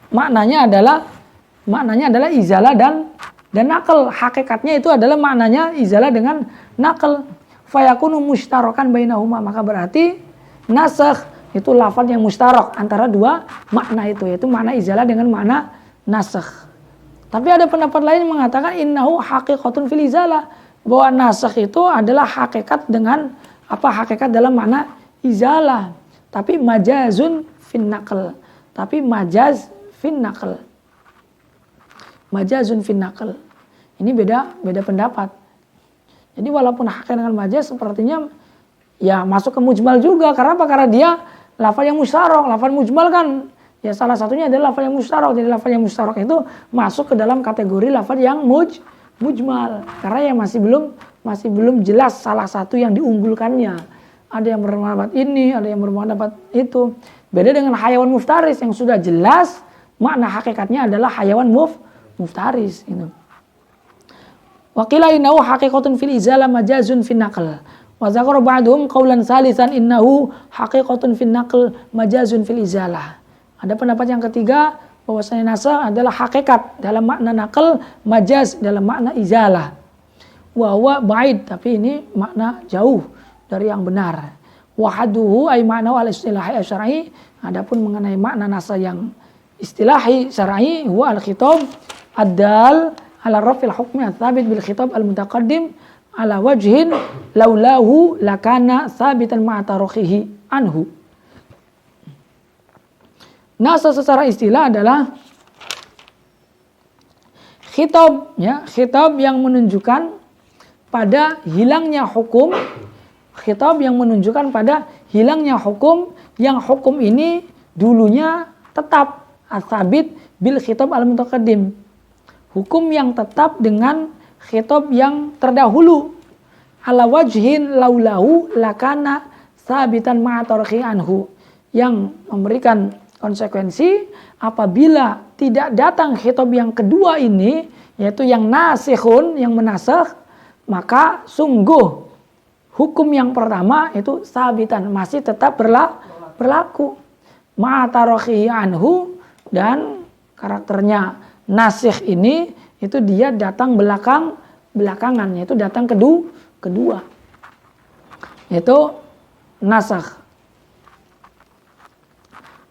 maknanya adalah izalah dan naql. Hakikatnya itu adalah maknanya izalah dengan naql. Fayakunu mushtarakan bainahuma, maka berarti nasakh itu lafaz yang mustarak antara dua makna itu, yaitu makna izalah dengan makna nasakh. Tapi ada pendapat lain yang mengatakan innahu haqiqatun fil izalah, bahwa nasakh itu adalah hakikat dengan hakikat dalam makna izalah, tapi majazun fin naql. Tapi majaz fin naql. Majazun fin naql. Ini beda pendapat. Jadi walaupun hakikat dengan majaz sepertinya ya masuk ke mujmal juga. Karena apa? Karena dia lafaz yang musyarak. Lafaz mujmal kan ya salah satunya adalah lafaz yang musyarak. Jadi lafaz yang musyarak itu masuk ke dalam kategori lafaz yang mujmal. Karena yang masih belum jelas salah satu yang diunggulkannya. Ada yang berpendapat ini, ada yang berpendapat itu. Beda dengan hayawan muftaris yang sudah jelas makna hakikatnya adalah hayawan muftaris itu. Wa qila innahu haqiqatun fil izalah majazun fin naql. Wa dzakara ba'dhum qaulan salisan innahu haqiqatun fin naql majazun fil izalah. Ada pendapat yang ketiga bahwasanya nasakh adalah hakikat dalam makna naql, majaz dalam makna izalah. Wa huwa ba'id, tapi ini makna jauh dari yang benar. Wahaduhu ay makna al istilahi syar'i. Adapun mengenai makna nasakh yang istilahi syar'i huwa al khitab ad-dal ala rafil hukmi ats-tsabit bil khitab al-mutaqaddim ala wajhin laulahu lakana tsabitan ma'a tarakhihi anhu. Nasakh secara istilah adalah khitab, ya, khitab yang menunjukkan pada hilangnya hukum, khitab yang menunjukkan pada hilangnya hukum, yang hukum ini dulunya tetap, ats-tsabit bil khitab al-mutaqaddim. Hukum yang tetap dengan khitab yang terdahulu. Ala wajhin laulahu lakana tsabitan ma'a tarakhihi anhu. Yang memberikan konsekuensi apabila tidak datang khitab yang kedua ini, yaitu yang nasikhun, yang menasakh, maka sungguh hukum yang pertama itu sabitan, masih tetap berlaku. Ma'a tarakhihi anhu, dan karakternya nasikh ini itu dia datang belakangan, yaitu datang kedua. Yaitu nasakh.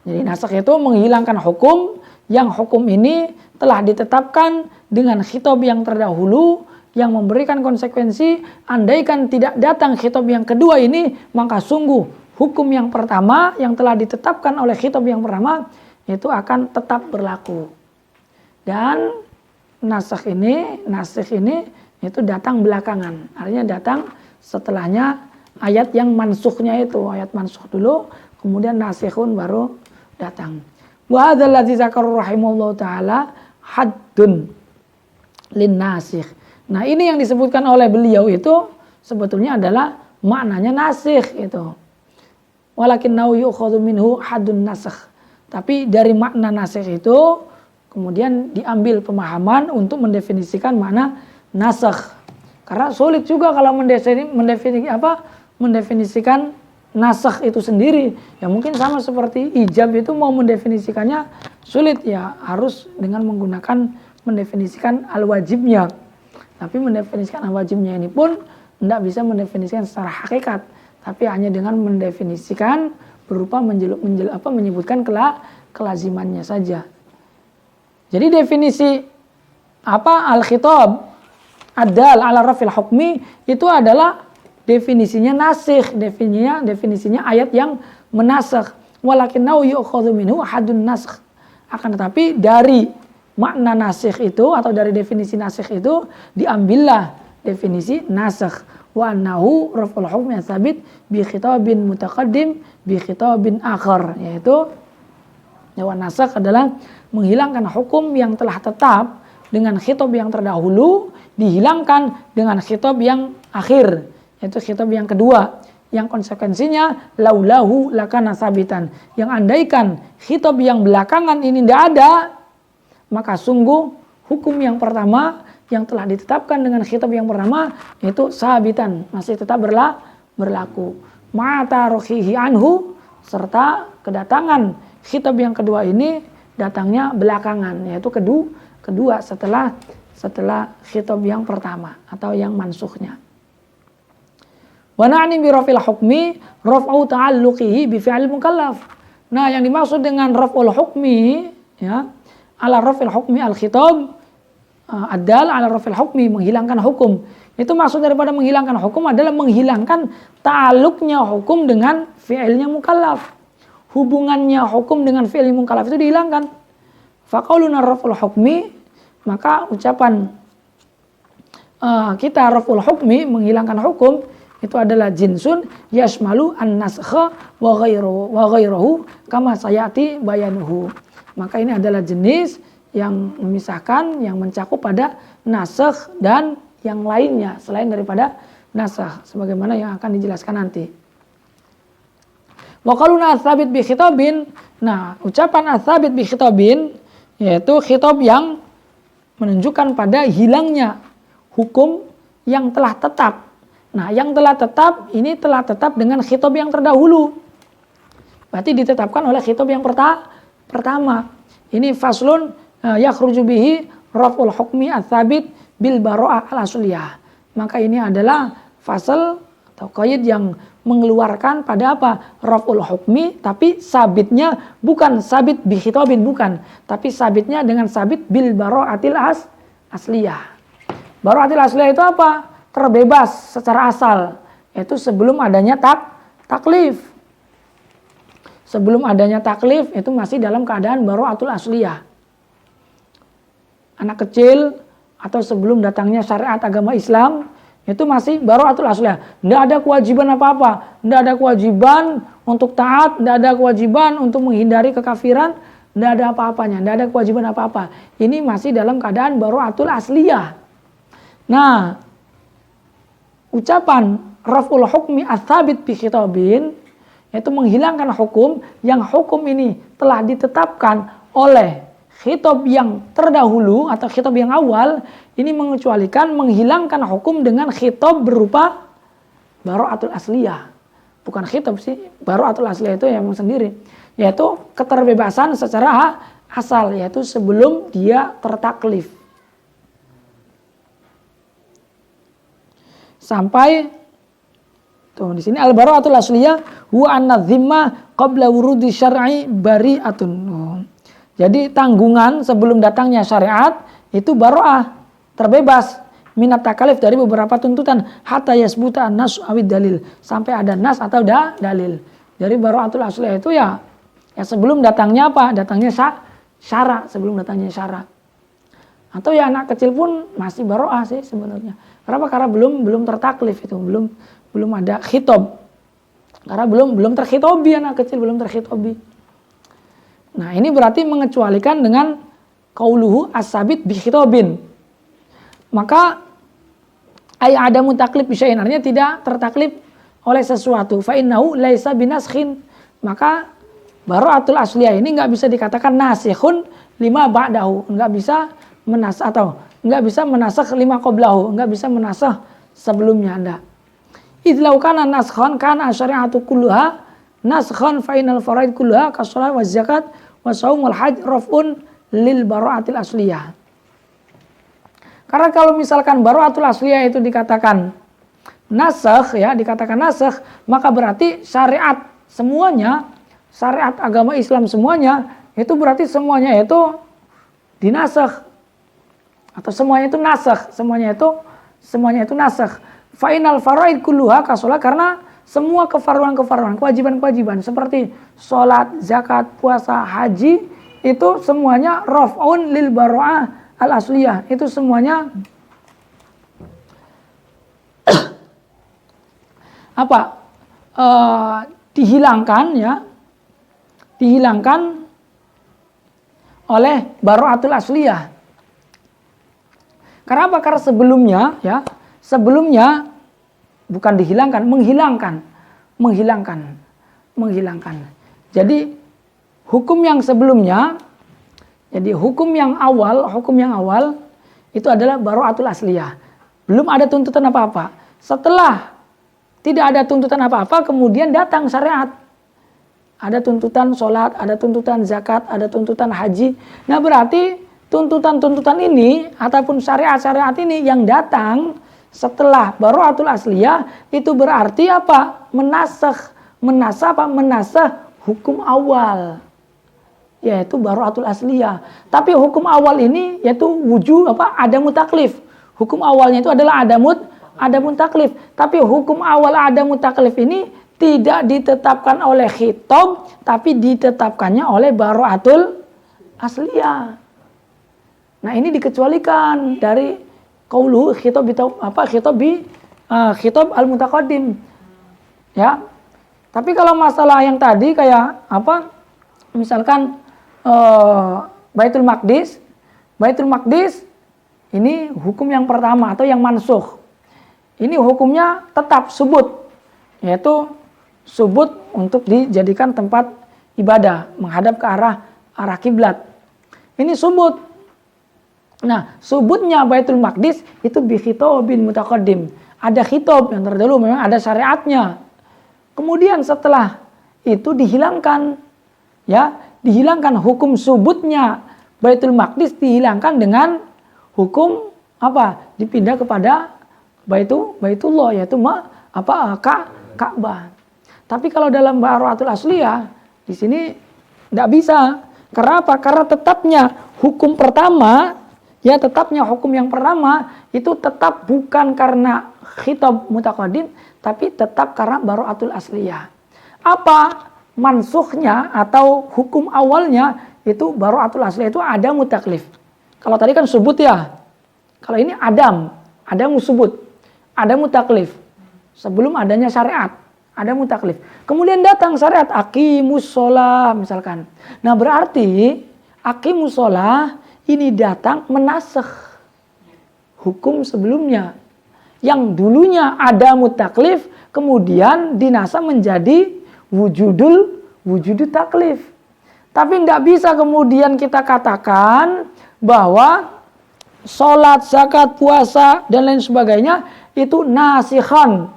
Jadi nasakh itu menghilangkan hukum, yang hukum ini telah ditetapkan dengan khitab yang terdahulu yang memberikan konsekuensi. Andaikan tidak datang khitab yang kedua ini, maka sungguh hukum yang pertama yang telah ditetapkan oleh khitab yang pertama itu akan tetap berlaku. Dan nasikh ini itu datang belakangan. Artinya datang setelahnya ayat yang mansukhnya itu. Ayat mansukh dulu, kemudian nasikhun baru datang. Wa hadzal ladzi dzakara rahimahullahu taala haddun lin nasikh. Nah, ini yang disebutkan oleh beliau itu sebetulnya adalah maknanya nasikh itu. Walakinnahu yu'khadhu minhu haddun nasakh. Tapi dari makna nasikh itu kemudian diambil pemahaman untuk mendefinisikan makna nasakh. Karena sulit juga kalau mendefinisikan nasakh itu sendiri. Ya mungkin sama seperti ijab itu mau mendefinisikannya sulit, ya harus dengan mendefinisikan al-wajibnya. Tapi mendefinisikan al-wajibnya ini pun tidak bisa mendefinisikan secara hakikat, tapi hanya dengan mendefinisikan berupa menyebutkan kelazimannya saja. Jadi definisi al-khitab ad-dal ala rafil hukmi itu adalah definisinya nasikh, definisinya ayat yang menasakh. Walakinnahu yu'khadhu minhu haddun nasakh. Akan tetapi dari makna nasikh itu atau dari definisi nasikh itu diambillah definisi nasakh. Wa annahu raf'ul hukmi tsabit bi khitabin mutaqaddim bi khitabin akhar, yaitu nasakh adalah menghilangkan hukum yang telah tetap dengan khitab yang terdahulu, dihilangkan dengan khitab yang akhir, yaitu khitab yang kedua, yang konsekuensinya laulahu lakana sabitan, yang andaikan khitab yang belakangan ini tidak ada, maka sungguh hukum yang pertama yang telah ditetapkan dengan khitab yang pertama itu sabitan, masih tetap berlaku. Ma'ata rohihi anhu, serta kedatangan khitab yang kedua ini datangnya belakangan, yaitu kedua setelah khitab yang pertama atau yang mansukhnya. Wa na'ni bi raf'il hukmi raf'u ta'alluqihi bi fi'il mukallaf. Nah, yang dimaksud dengan raf'ul hukmi ya, ala raf'il hukmi al-khitab ad-dal ala raf'il hukmi, menghilangkan hukum. Itu maksud daripada menghilangkan hukum adalah menghilangkan ta'alluqnya hukum dengan fi'ilnya mukallaf. Hubungannya hukum dengan fi'il mukallaf itu dihilangkan. Fa qauluna raf'ul hukmi, maka ucapan kita raf'ul hukmi, menghilangkan hukum, itu adalah jinsun yashmalu an-naskha wa ghairuhu kama sayati bayanuhu. Maka ini adalah jenis yang memisahkan, yang mencakup pada nasakh dan yang lainnya selain daripada nasakh, sebagaimana yang akan dijelaskan nanti. Wa qaluna ats-tsabit bi khitabin. Nah, ucapan ats-tsabit bi khitabin yaitu khitab yang menunjukkan pada hilangnya hukum yang telah tetap. Nah, yang telah tetap ini telah tetap dengan khitab yang terdahulu. Berarti ditetapkan oleh khitab yang pertama. Ini faslun yakhruju bihi raf'ul hukmi ats-tsabit bil bara'ah al-asliyah. Maka ini adalah fasal atau qaid yang mengeluarkan pada apa? Raf'ul hukmi, tapi sabitnya bukan sabit bi khitabin, bukan, tapi sabitnya dengan sabit bil bara'atil asliyah. Bara'atil asliyah itu apa? Terbebas secara asal, yaitu sebelum adanya taklif. Sebelum adanya taklif itu masih dalam keadaan bara'atul asliyah. Anak kecil atau sebelum datangnya syariat agama Islam itu masih bara'atul asliyah. Tidak ada kewajiban apa-apa, tidak ada kewajiban untuk taat, tidak ada kewajiban untuk menghindari kekafiran, tidak ada apa-apanya, tidak ada kewajiban apa-apa. Ini masih dalam keadaan bara'atul asliyah. Nah, ucapan raf'ul hukmi ats-tsabit bi khitabin yaitu menghilangkan hukum yang hukum ini telah ditetapkan oleh khitab yang terdahulu atau khitab yang awal, ini mengecualikan menghilangkan hukum dengan khitab berupa bara'atul asliyah. Bukan khitab sih, bara'atul asliyah itu yang sendiri, yaitu keterbebasan secara asal, yaitu sebelum dia tertaklif. Sampai tuh di sini al-bara'atul asliyah huwa an-nadhimma qabla wurudi syar'i bari'atun. Jadi tanggungan sebelum datangnya syariat itu bara'ah, terbebas minat takalif dari beberapa tuntutan hatta yasbuta an-nas awid dalil, sampai ada nas atau dalil. Jadi bara'atul asliyah itu ya sebelum datangnya apa? Datangnya syara, sebelum datangnya syara. Atau ya anak kecil pun masih bara'ah sih sebenarnya. Kenapa? Karena belum tertaklif, itu belum ada khitab. Karena belum terkhitobi, anak kecil belum terkhitobi. Nah, ini berarti mengecualikan dengan qauluhu as-sabit bi khitabin. Maka ay adamu taklif bi syai'in, artinya tidak tertaklif oleh sesuatu. Fa innahu laisa binaskhin. Maka bara'atul asliyah ini enggak bisa dikatakan nasikhun lima ba'dahu, enggak bisa menasakh atau enggak bisa menasakh lima qablahu, enggak bisa menasakh sebelumnya Anda. Idlau kana naskhan kana syari'atu kulluha naskhan fa inal faraid kulluha kas-shalah wa zakat wa shaum wal hajj raf'un lil bara'atil asliyah. Karena kalau misalkan bara'atul asliyah itu dikatakan nasakh ya, dikatakan nasakh, maka berarti syariat semuanya, syariat agama Islam semuanya itu berarti semuanya itu dinasakh atau semuanya itu nasakh, semuanya itu nasakh. Fa inal faraid kulluha kas-shalah, karena semua kefarduan-kefarduan, kewajiban-kewajiban seperti sholat, zakat, puasa, haji itu semuanya raf'un lil bara'ah al-asliyah. Itu semuanya dihilangkan ya. Dihilangkan oleh bara'atul asliyah. Karena apa? Karena sebelumnya bukan dihilangkan, menghilangkan. Jadi hukum yang sebelumnya Jadi hukum yang awal itu adalah bara'atul asliyah. Belum ada tuntutan apa-apa. Setelah tidak ada tuntutan apa-apa, kemudian datang syariat. Ada tuntutan sholat, ada tuntutan zakat, ada tuntutan haji. Nah berarti tuntutan-tuntutan ini ataupun syariat-syariat ini yang datang setelah bara'atul asliyah itu berarti apa? Menasah hukum awal, yaitu bara'atul asliyah. Tapi hukum awal ini yaitu adamu taklif. Hukum awalnya itu adalah adamu taklif. Tapi hukum awal adamu taklif ini tidak ditetapkan oleh khitab, tapi ditetapkannya oleh bara'atul asliyah. Nah, ini dikecualikan dari qauluhu khitab al-mutaqaddim. Ya. Tapi kalau masalah yang tadi kayak misalkan Baitul Maqdis ini hukum yang pertama atau yang mansukh. Ini hukumnya tetap subut, yaitu subut untuk dijadikan tempat ibadah menghadap ke arah kiblat. Ini subut. Nah, subutnya Baitul Maqdis itu bi khitabin mutaqaddim. Ada khitab yang terdahulu, memang ada syariatnya. Kemudian setelah itu dihilangkan hukum subutnya Baitul Maqdis, dihilangkan dengan hukum dipindah kepada Baitullah, yaitu Ka'bah. Tapi kalau dalam bara'atul asliyah di sini tidak bisa. Kenapa? Karena tetapnya hukum yang pertama itu tetap bukan karena khitab mutaqaddim, tapi tetap karena bara'atul asliyah. Apa mansukhnya atau hukum awalnya itu bara'atul asliyah itu adamu taklif. Kalau tadi kan subut ya. Kalau ini adamu subut, adamu taklif. Sebelum adanya syariat, adamu taklif. Kemudian datang syariat aqimus shalah misalkan. Nah, berarti aqimus shalah ini datang menasakh hukum sebelumnya. Yang dulunya adamu taklif, kemudian dinasakh menjadi wujudu taklif. Tapi tidak bisa kemudian kita katakan bahwa sholat, zakat, puasa, dan lain sebagainya itu nasikhan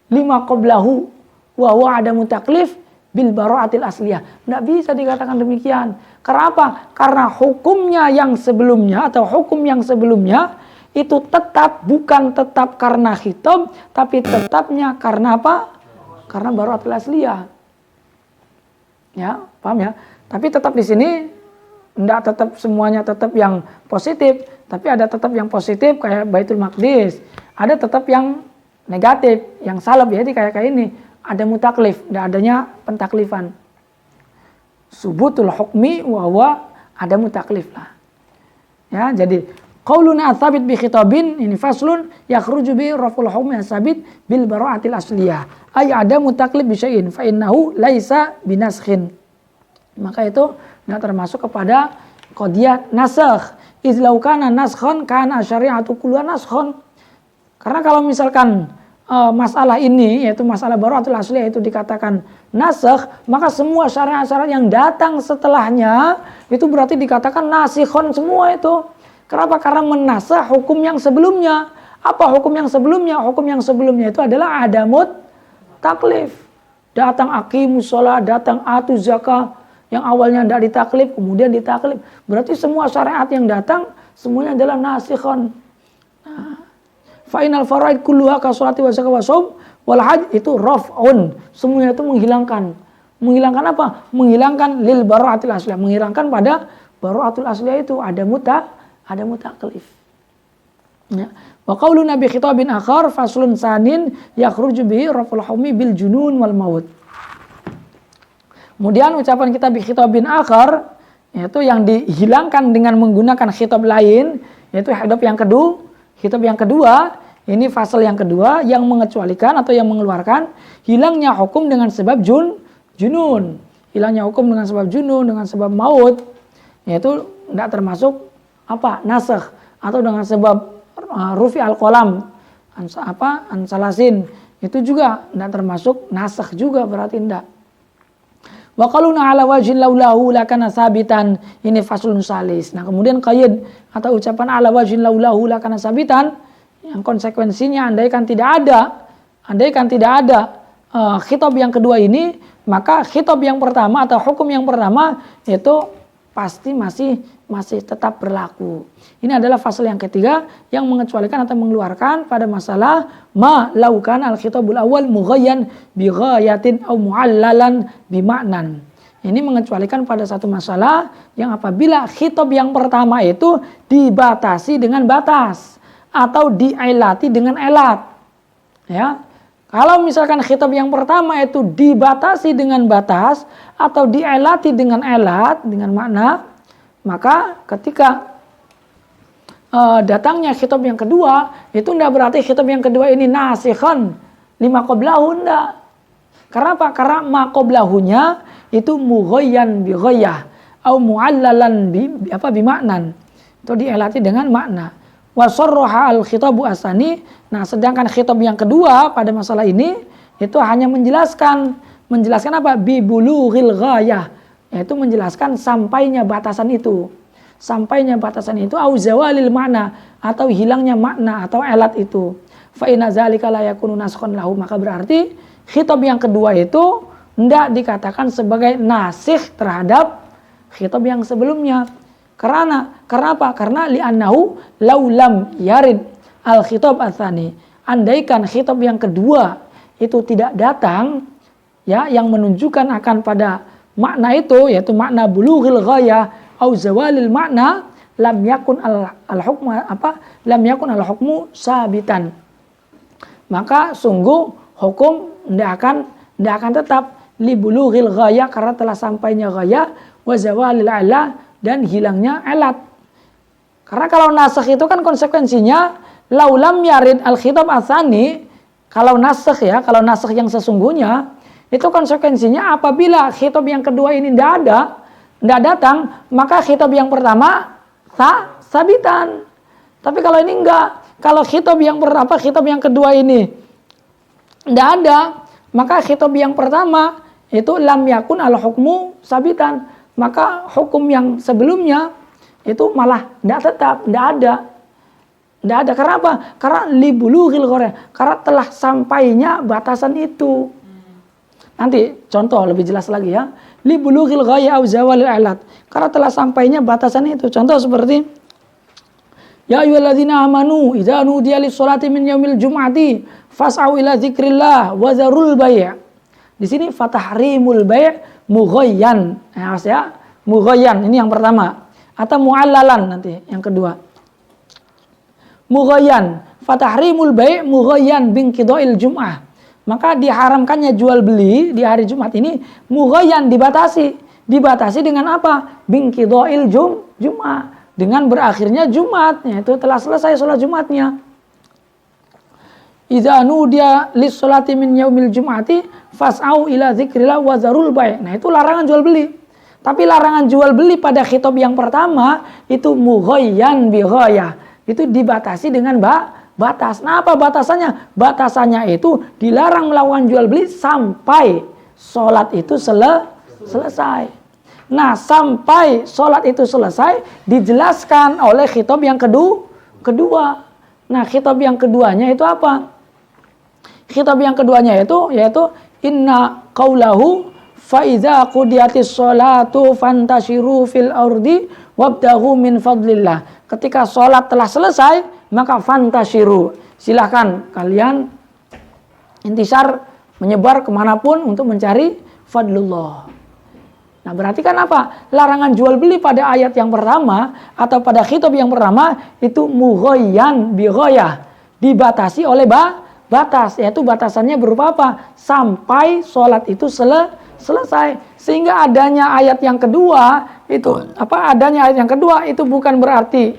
lima qablahu wa huwa adamu taklif bil bara'atil asliyah. Tidak bisa dikatakan demikian. Kenapa? Karena hukumnya yang sebelumnya atau hukum yang sebelumnya itu bukan tetap karena khitab, tapi tetapnya karena apa? Karena bara'atil asliyah. Ya, paham ya? Tapi tetap di sini tidak tetap semuanya tetap yang positif, tapi ada tetap yang positif kayak Baitul Maqdis, ada tetap yang negatif, yang salab, jadi kayak ini ada mutaklif, tidak adanya pentaklifan. Subutul hukmi wa huwa ada mutaklif lah. Ya, jadi qauluna tsabit bi khitabin ini faslun yakhruju bi raful hukmi tsabit bil bara'atil asliyah. Ay ada mutaklif bi syai'in fa innahu laisa binaskhin. Maka itu termasuk kepada qadiyah nasakh. Izlau kana naskhan kana syari'atu kulluha naskhan. Karena kalau misalkan masalah ini yaitu masalah bara'atul asliyah itu dikatakan nasakh, maka semua syariat-syariat yang datang setelahnya itu berarti dikatakan nasikhon semua itu. Kenapa? Karena menasakh hukum yang sebelumnya. Apa hukum yang sebelumnya? Hukum yang sebelumnya itu adalah adamut taklif. Datang aqimus shalah, datang atuz zakah. Yang awalnya tidak ditaklif, kemudian ditaklif. Berarti semua syariat yang datang, semuanya adalah nasikhon. Fa'inal faraid kulluha ka sholati wa zakah wa shaum wal hajj itu raf'un. Semuanya itu menghilangkan. Menghilangkan apa? Menghilangkan lil bara'atil asliyah. Menghilangkan pada bara'atul asliyah itu ada mutaklif. Ya. Wa qauluna bi khitabin akhar faslun sanin yakhruju bihi raf'ul hukmi bil junun wal maut. Kemudian ucapan kita bi khitabin akhar yaitu yang dihilangkan dengan menggunakan khitab lain, yaitu khitab yang kedua, ini fasal yang kedua yang mengecualikan atau yang mengeluarkan hilangnya hukum dengan sebab junun. Hilangnya hukum dengan sebab junun, dengan sebab maut, yaitu tidak termasuk nasakh atau dengan sebab rufi al-qalam ansalasin itu juga tidak termasuk nasakh juga, berarti tidak. Wa qaluna ala wajhin laulahu lakana sabitan. Ini faslun salis. Nah, kemudian qaid atau ucapan ala wajhin laulahu lakana sabitan yang konsekuensinya andaikan tidak ada khitab yang kedua ini, maka khitab yang pertama atau hukum yang pertama itu pasti masih tetap berlaku. Ini adalah fasal yang ketiga yang mengecualikan atau mengeluarkan pada masalah ma laukan al-khitabul awal mughayyan bi ghayatin aw mu'allalan bi ma'nan. Ini mengecualikan pada satu masalah yang apabila khitab yang pertama itu dibatasi dengan batas atau diilati dengan elat. Ya. Kalau misalkan khitab yang pertama itu dibatasi dengan batas atau dielati dengan elat, dengan makna, maka ketika datangnya khitab yang kedua, itu tidak berarti khitab yang kedua ini nasikhan lima qablahu, enggak. Karena apa? Karena ma qablahunya itu mughayyan bi ghayyah atau mu'allalan bi maknan. Itu dielati dengan makna. Wa sarraha al-khitabu asani. Nah, sedangkan khitab yang kedua pada masalah ini itu hanya menjelaskan apa? Bi bulughil ghayah, yaitu menjelaskan sampainya batasan itu. Sampainya batasan itu au zawalil makna, atau hilangnya makna atau elat itu. Fa inna zalika la yakunu naskhan lahu, maka berarti khitab yang kedua itu tidak dikatakan sebagai nasikh terhadap khitab yang sebelumnya. Karena apa? Karena li'annahu laulam yarid al-khitab atsani. Andaikan khitab yang kedua itu tidak datang, ya, yang menunjukkan akan pada makna itu, yaitu makna bulughil ghayah au zawalil makna, lam yakun al-hukmu sabitan. Maka sungguh hukum tidak akan tetap li bulughil ghayah, karena telah sampainya ghayah, wa zawalil ala, dan hilangnya elat. Karena kalau nasakh itu kan konsekuensinya laulam yarid al-khitab atsani, kalau nasakh yang sesungguhnya itu konsekuensinya apabila khitab yang kedua ini tidak datang, maka khitab yang pertama sabitan. Tapi kalau ini enggak, kalau khitab yang kedua ini tidak ada, maka khitab yang pertama itu lam yakun al-hukmu sabitan. Maka hukum yang sebelumnya itu malah tidak tetap, tidak ada. Karena apa? Karena libulughil ghayah, karena telah sampainya batasan itu. Nanti contoh lebih jelas lagi ya. Libulughil ghayah au zawalil alat, karena telah sampainya batasan itu. Contoh seperti ya ayyuhalladzina amanu idza nudiya lis-sholati min yaumil jum'ati fas'au ila dzikrillah wa dzarul bai'. Di sini fatahrimul bai' mughayyan, ya, mughayyan ini yang pertama, atau mu'allalan nanti yang kedua. Mughayyan, fatahrimul bai' mughayyan binqida'il jum'ah. Maka diharamkannya jual beli di hari Jumat ini mughayyan, dibatasi dengan apa? Binqida'il jum'ah, dengan berakhirnya Jumat, yaitu telah selesai sholat Jumatnya. Idza nudiya lis-sholati min yaumil jum'ati fas'au ila dzikrillah wa dzarul bai'. Nah, itu larangan jual beli. Tapi larangan jual beli pada khitab yang pertama itu mughayyan bi ghayah. Itu dibatasi dengan batas. Nah, apa batasannya? Batasannya itu dilarang melakukan jual beli sampai sholat itu selesai. Nah, sampai sholat itu selesai dijelaskan oleh khitab yang kedua. Nah, khitab yang keduanya itu apa? Khitab yang keduanya yaitu inna qaulahu fa idza qudiyatis sholatu fantashiru fil ardi wabtaghu min fadlillah. Ketika sholat telah selesai, maka fantashiru, silahkan kalian intisar, menyebar kemanapun untuk mencari fadlullah. Nah, berarti kan apa? Larangan jual beli pada ayat yang pertama atau pada khitab yang pertama itu mughayyan bi ghayah, dibatasi oleh batas, yaitu batasannya berupa apa? Sampai sholat itu selesai. Sehingga adanya ayat yang kedua itu bukan berarti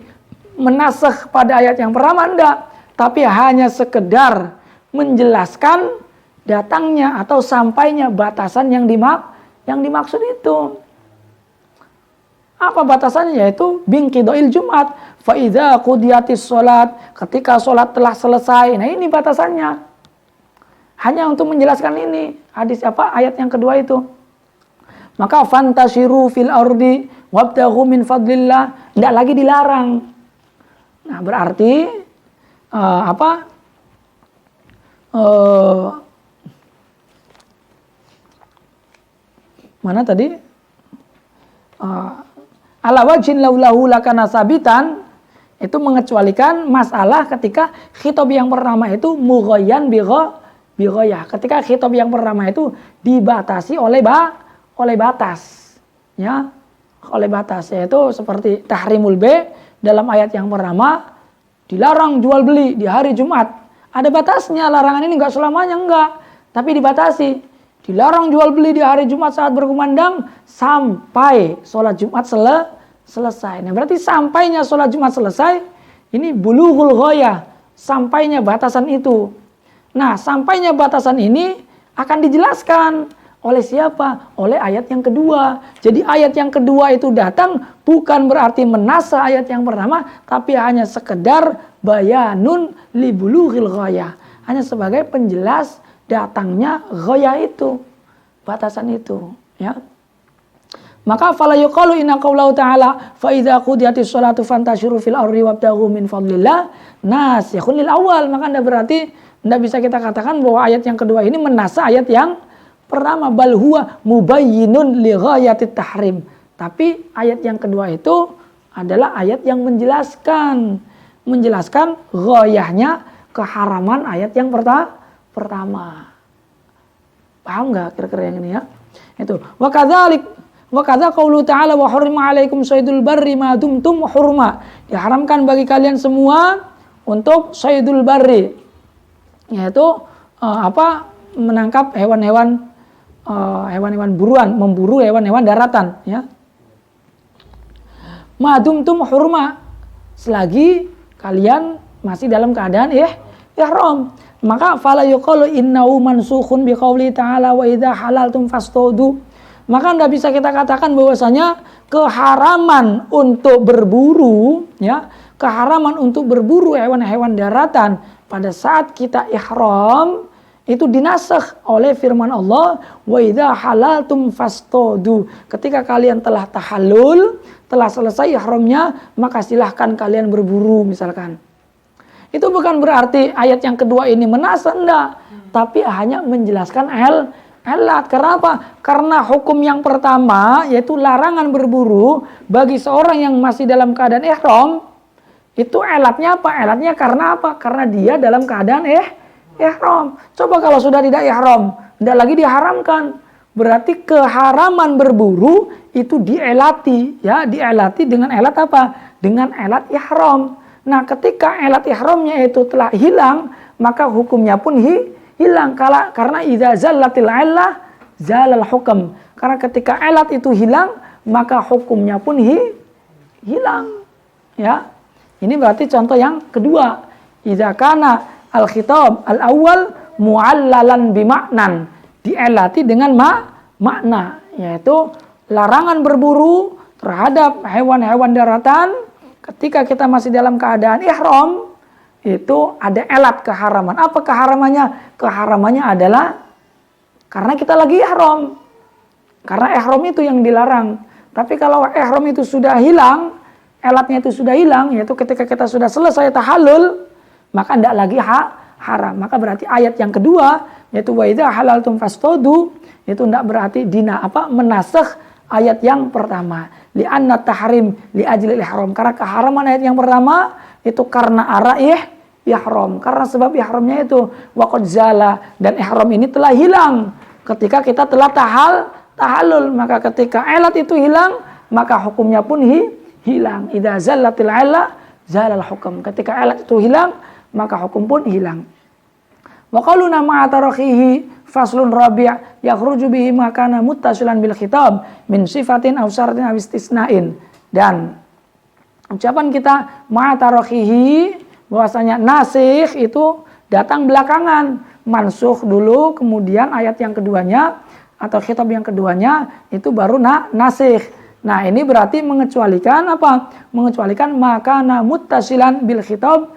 menasakh pada ayat yang pertama, enggak, tapi hanya sekedar menjelaskan datangnya atau sampainya batasan yang dimaksud itu. Apa batasannya? Yaitu binqida'il Jumat. Fa idza qudiyatis sholat, ketika sholat telah selesai. Nah, ini batasannya. Hanya untuk menjelaskan ini ayat yang kedua itu. Maka fantashiru fil ardi wabtaghu min fadlillah, tidak lagi dilarang. Nah, berarti mana tadi? Ala wajhin laulahu lakana sabitan, itu mengecualikan masalah ketika khitab yang pertama itu mughayyan bighayah. Ketika khitab yang pertama itu dibatasi oleh batas, ya, oleh batas, yaitu seperti tahrimul be dalam ayat yang pertama, dilarang jual beli di hari Jumat. Ada batasnya, larangan ini enggak selamanya, enggak, tapi dibatasi. Dilarang jual beli di hari Jumat saat berkumandang sampai sholat Jumat selesai. Nah, berarti sampainya sholat Jumat selesai, ini bulughul ghayah, sampainya batasan itu. Nah, sampainya batasan ini akan dijelaskan oleh siapa? Oleh ayat yang kedua. Jadi ayat yang kedua itu datang bukan berarti menasa ayat yang pertama, tapi hanya sekedar bayanun li bulughil ghayah. Hanya sebagai penjelas datangnya ghayah itu, batasan itu, ya. Maka fala yuqalu inna qaulahu ta'ala fa idza qudiyatis sholatu fantashiru fil ardi wabtaghu min fadlillah nasikhun lil awal. Maka berarti tidak bisa kita katakan bahwa ayat yang kedua ini menasa ayat yang pertama, bal huwa mubayyinun li ghayatit tahrim. Tapi ayat yang kedua itu adalah ayat yang menjelaskan ghayahnya keharaman ayat yang pertama. Paham nggak kira-kira yang ini, ya? Itu wa kadza qaulu ta'ala wa hurrima 'alaikum saydul barri ma dumtum hurma. Diharamkan bagi kalian semua untuk saydul barri, yaitu menangkap hewan-hewan buruan, memburu hewan-hewan daratan, ya. Ma dumtum hurma, selagi kalian masih dalam keadaan ihram. Maka fala yuqalu innahu mansukhun biqauli ta'ala wa idza halaltum fastaudu. Maka tidak bisa kita katakan bahwasanya keharaman untuk berburu, ya, keharaman untuk berburu hewan-hewan daratan pada saat kita ihram itu dinasakh oleh firman Allah, wa idza halaltum fastaudu. Ketika kalian telah tahallul, telah selesai ihramnya, maka silahkan kalian berburu misalkan. Itu bukan berarti ayat yang kedua ini menasa, enggak, tapi hanya menjelaskan elat. Karena apa? Karena hukum yang pertama yaitu larangan berburu bagi seorang yang masih dalam keadaan ihram, itu elatnya apa? Elatnya karena apa? Karena dia dalam keadaan ihram. Coba kalau sudah tidak ihram, tidak lagi diharamkan. Berarti keharaman berburu itu dielati, ya, dielati dengan elat apa? Dengan elat ihram. Nah, ketika elat ihramnya itu telah hilang, maka hukumnya pun hilang. Karena idza zallatil illah zalal hukm. Karena ketika elat itu hilang, maka hukumnya pun hilang, ya. Ini berarti contoh yang kedua. Idza kana al-khitab al-awwal mu'allalan bima'nan, dielati dengan makna, yaitu larangan berburu terhadap hewan-hewan daratan ketika kita masih dalam keadaan ihram. Itu ada elat keharaman. Apa keharamannya? Keharamannya adalah karena kita lagi ihram. Karena ihram itu yang dilarang. Tapi kalau ihram itu sudah hilang, elatnya itu sudah hilang, yaitu ketika kita sudah selesai tahallul, maka tidak lagi haram. Maka berarti ayat yang kedua, yaitu wa idza halaltum fastaudu, itu tidak berarti menasakh ayat yang pertama. Li'anna tahrim li ajlil ihram. Karena keharaman ayat yang pertama itu karena ihram, karena sebab ihramnya itu waqad zala, dan ihram ini telah hilang ketika kita telah tahallul. Maka ketika elat itu hilang, maka hukumnya pun hilang. Idza zallatil illah zalal hukm. Ketika elat itu hilang, maka hukum pun hilang. Wa qaluna ma'a tarakhihi faslun rabi' yakhruju bihi ma kana muttasilan bil khitab min sifatin aw syartin aw istisna'in. Dan ucapan kita ma'a tarakhihi, bahwasanya nasikh itu datang belakangan, mansukh dulu, kemudian ayat yang keduanya atau khitab yang keduanya itu baru nasikh. Nah, ini berarti mengecualikan apa? Mengecualikan makana muttasilan bil khitab,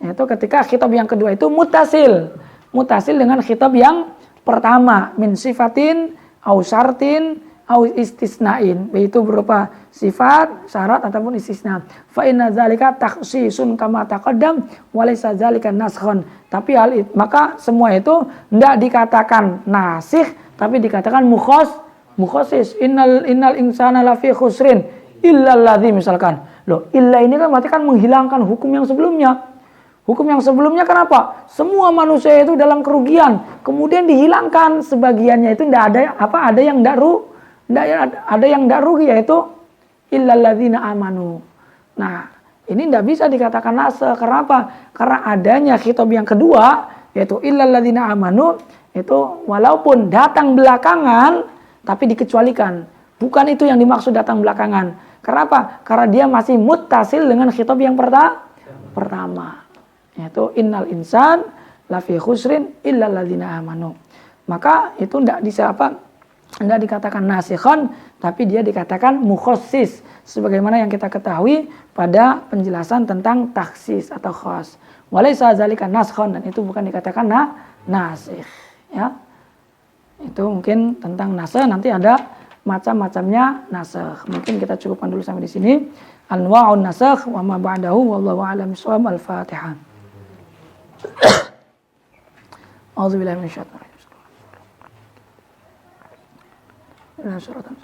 yaitu ketika khitab yang kedua itu mutasil dengan khitab yang pertama, min sifatin au syartin au istisnain, yaitu berupa sifat, syarat ataupun istisna. Fa inna dzalika takhsisun kama taqaddam wa laysa dzalika naskhon. Tapi maka semua itu tidak dikatakan nasikh, tapi dikatakan mukhasis. Innal insana lafi khusrin illa alladzi, misalkan. Loh, illa ini kan berarti kan menghilangkan hukum yang sebelumnya. Hukum yang sebelumnya kenapa? Semua manusia itu dalam kerugian. Kemudian dihilangkan sebagiannya itu tidak ada yang tidak rugi, yaitu illal ladzina amanu. Nah, ini tidak bisa dikatakan nasikh. Kenapa? Karena adanya khitab yang kedua, yaitu illal ladzina amanu, itu walaupun datang belakangan tapi dikecualikan. Bukan itu yang dimaksud datang belakangan. Kenapa? Karena dia masih muttasil dengan khitab yang pertama. Yaitu innal insan lafi khusrin illal ladzina amanu. Maka itu tidak dikatakan nasikhon, tapi dia dikatakan mukhassis, sebagaimana yang kita ketahui pada penjelasan tentang taksis atau khas. Walaysa dzalika naskhon, dan itu bukan dikatakan nasikh, ya. Itu mungkin tentang nasikh, nanti ada macam-macamnya nasikh. Mungkin kita cukupkan dulu sampai di sini. Anwa'un nasikh wa ma ba'dahu wallahu a'lam bishawab. Al-Fatihah. A'udzubillahi minasyaitonir rajim.